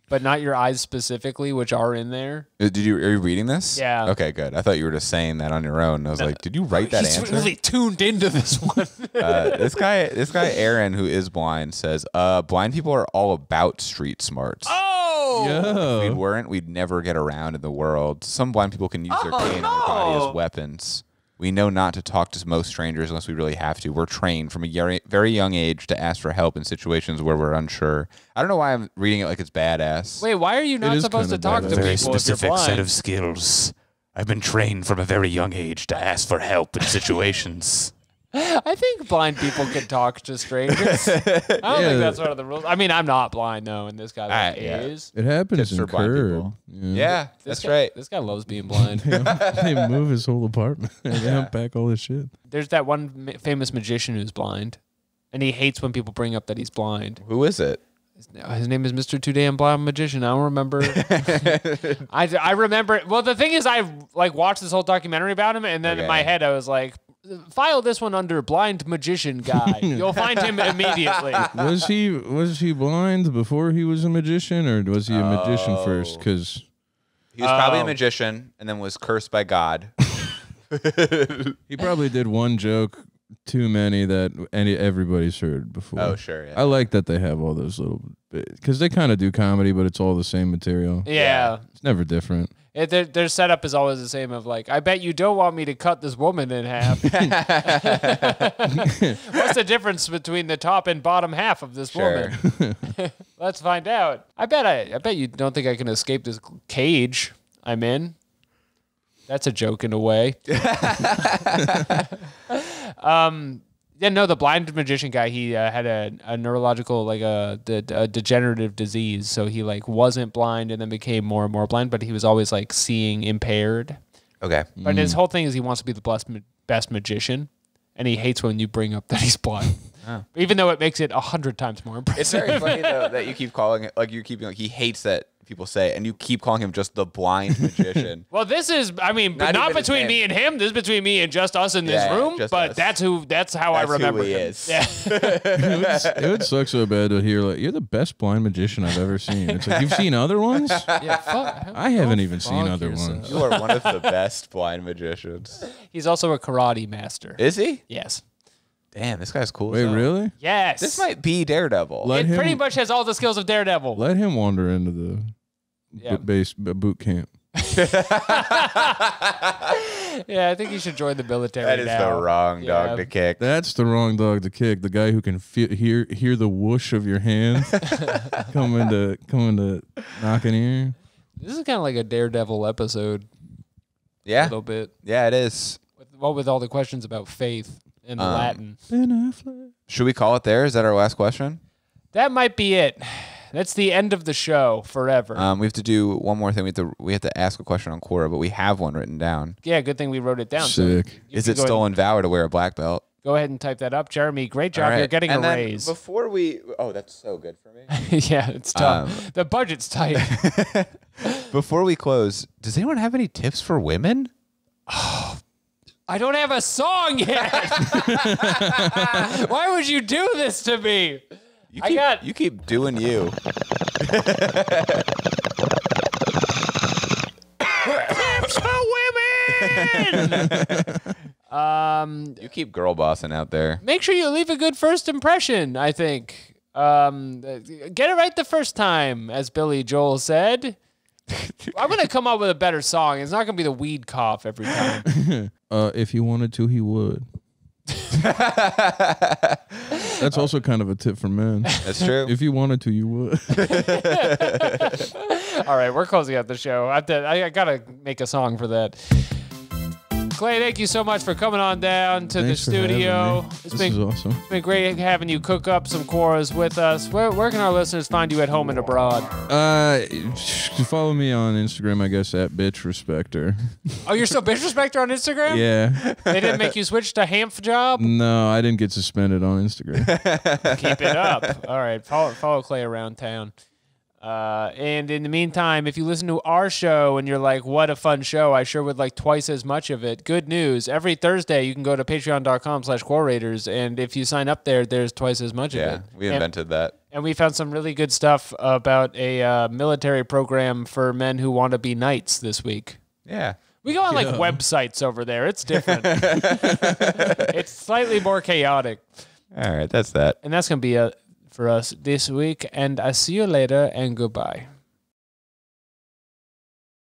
Speaker 1: but not your eyes specifically, which are in there.
Speaker 2: Are you reading this?
Speaker 1: Yeah.
Speaker 2: Okay, good. I thought you were just saying that on your own. I was like, did you write that
Speaker 1: He's
Speaker 2: answer?
Speaker 1: really tuned into this one.
Speaker 2: This guy Aaron, who is blind, says, blind people are all about street smarts.
Speaker 1: Oh,
Speaker 2: If we
Speaker 3: Yeah.
Speaker 2: weren't, we'd never get around in the world. Some blind people can use their cane and their body as weapons. We know not to talk to most strangers unless we really have to. We're trained from a very young age to ask for help in situations where we're unsure. I don't know why I'm reading it like it's badass.
Speaker 1: wait, why are you not
Speaker 3: is
Speaker 1: supposed to
Speaker 3: kinda
Speaker 1: talk to
Speaker 3: badass.
Speaker 1: people if you're blind?
Speaker 5: skills. I've been trained from a very young age to ask for help in situations.
Speaker 1: I think blind people can talk to strangers. I don't think that's one of the rules. I mean, I'm not blind though, and this guy
Speaker 2: Yeah.
Speaker 1: is.
Speaker 3: It happens
Speaker 2: Tips
Speaker 3: in
Speaker 2: for blind
Speaker 3: Curb.
Speaker 2: people.
Speaker 3: Yeah.
Speaker 2: Yeah,
Speaker 1: This
Speaker 2: that's
Speaker 1: guy-
Speaker 2: right.
Speaker 1: This guy loves being blind.
Speaker 3: They move his whole apartment. They unpack all his shit.
Speaker 1: There's that one famous magician who's blind, and he hates when people bring up that he's blind.
Speaker 2: Who is it?
Speaker 1: His name is Mr. Too Damn Blind Magician. I don't remember. I remember. Well, the thing is, I like watched this whole documentary about him, and then in my
Speaker 2: Okay.
Speaker 1: head, I was like, file this one under blind magician guy. You'll find him immediately.
Speaker 3: Was he blind before he was a magician, or was he a magician first? Because
Speaker 2: He was probably
Speaker 1: Oh.
Speaker 2: a magician and then was cursed by God.
Speaker 3: he probably did one joke too many that everybody's heard before.
Speaker 2: Oh, sure. Yeah.
Speaker 3: I like that they have all those little because they kind of do comedy, but it's all the same material.
Speaker 1: Yeah.
Speaker 3: It's never different.
Speaker 1: Their setup is always the same of like, I bet you don't want me to cut this woman in half. What's the difference between the top and bottom half of this
Speaker 2: Sure.
Speaker 1: woman? Let's find out. I bet you don't think I can escape this cage I'm in. That's a joke in a way. Yeah, no, the blind magician guy, he had a neurological, like a degenerative disease. So he like wasn't blind and then became more and more blind, but he was always like seeing impaired.
Speaker 2: Okay.
Speaker 1: But his whole thing is he wants to be the best magician, and he hates when you bring up that he's blind. Even though it makes it 100 times more impressive.
Speaker 2: It's very funny though that you keep calling it like he hates that people say, and you keep calling him just the blind magician.
Speaker 1: Well, this is, I mean,
Speaker 2: Not
Speaker 1: not
Speaker 2: even
Speaker 1: between
Speaker 2: his
Speaker 1: me and him. This is between me and just us in this
Speaker 2: Yeah,
Speaker 1: room.
Speaker 2: just
Speaker 1: But
Speaker 2: us.
Speaker 1: that's how I remember
Speaker 2: who he
Speaker 1: him.
Speaker 2: is.
Speaker 1: Yeah.
Speaker 3: It would suck so bad to hear like you're the best blind magician I've ever seen. It's like you've seen other ones.
Speaker 1: Yeah, fuck.
Speaker 3: I haven't
Speaker 1: Go
Speaker 3: even seen
Speaker 1: fuck
Speaker 3: other
Speaker 1: yourself.
Speaker 3: ones.
Speaker 2: You are one of the best blind magicians.
Speaker 1: He's also a karate master.
Speaker 2: Is he?
Speaker 1: Yes.
Speaker 2: Damn, this guy's cool.
Speaker 3: Wait,
Speaker 2: as hell.
Speaker 3: really?
Speaker 1: Yes.
Speaker 2: This might be Daredevil.
Speaker 3: Let
Speaker 1: it
Speaker 3: him
Speaker 1: pretty much has all the skills of Daredevil.
Speaker 3: let him wander into the
Speaker 1: Yeah.
Speaker 3: boot camp.
Speaker 1: Yeah, I think you should join the military
Speaker 2: That is
Speaker 1: now.
Speaker 2: the wrong
Speaker 1: Yeah.
Speaker 2: dog to kick.
Speaker 3: That's the wrong dog to kick. The guy who can hear the whoosh of your hand coming to knock an ear.
Speaker 1: This is kind of like a Daredevil episode a
Speaker 2: Yeah,
Speaker 1: little bit.
Speaker 2: yeah, it is.
Speaker 1: With all the questions about faith and Latin.
Speaker 3: Ben Affleck.
Speaker 2: Should we call it there? Is that our last question?
Speaker 1: That might be it. That's the end of the show forever.
Speaker 2: We have to do one more thing. We have to ask a question on Quora, but we have one written down.
Speaker 1: Yeah, good thing we wrote it down.
Speaker 3: Sick.
Speaker 1: So
Speaker 2: Is
Speaker 1: you
Speaker 2: it
Speaker 1: go ahead-
Speaker 2: stolen valor to wear a black belt?
Speaker 1: Go ahead and type that up. Jeremy, great job.
Speaker 2: All right.
Speaker 1: You're getting
Speaker 2: And
Speaker 1: a
Speaker 2: then
Speaker 1: raise.
Speaker 2: Before we, that's so good for me.
Speaker 1: Yeah, it's tough. The budget's tight.
Speaker 2: Before we close, does anyone have any tips for women?
Speaker 1: I don't have a song yet. Why would you do this to me?
Speaker 2: You keep doing you.
Speaker 1: Tips for women.
Speaker 2: You keep girl bossing out there.
Speaker 1: Make sure you leave a good first impression, I think. Get it right the first time, as Billy Joel said. I'm going to come up with a better song. It's not going to be the weed cough every time.
Speaker 3: If he wanted to, he would. That's also kind of a tip for men.
Speaker 2: That's true.
Speaker 3: If you wanted to, you would.
Speaker 1: All right, we're closing out the show. I got to make a song for that. Clay, thank you so much for coming on down to
Speaker 3: Thanks
Speaker 1: the
Speaker 3: for having
Speaker 1: studio.
Speaker 3: me.
Speaker 1: It's
Speaker 3: This is awesome.
Speaker 1: been great having you cook up some Quoras with us. Where can our listeners find you at home and abroad?
Speaker 3: Follow me on Instagram, I guess, at Bitch Respecter.
Speaker 1: Oh, you're still Bitch Respecter on Instagram?
Speaker 3: Yeah.
Speaker 1: They didn't make you switch to Hamp Job?
Speaker 3: No, I didn't get suspended on Instagram.
Speaker 1: Keep it up. All right, follow Clay around town. And in the meantime, if you listen to our show and you're like, what a fun show, I sure would like twice as much of it. Good news. Every Thursday, you can go to patreon.com/Quorators, and if you sign up there, there's twice as much of
Speaker 2: Yeah,
Speaker 1: it.
Speaker 2: we invented that.
Speaker 1: And we found some really good stuff about a military program for men who want to be knights this week.
Speaker 2: Yeah.
Speaker 1: We go on like websites over there. It's different. It's slightly more chaotic.
Speaker 2: All right, that's that.
Speaker 1: And that's going to be it for us this week. And I see you later and goodbye.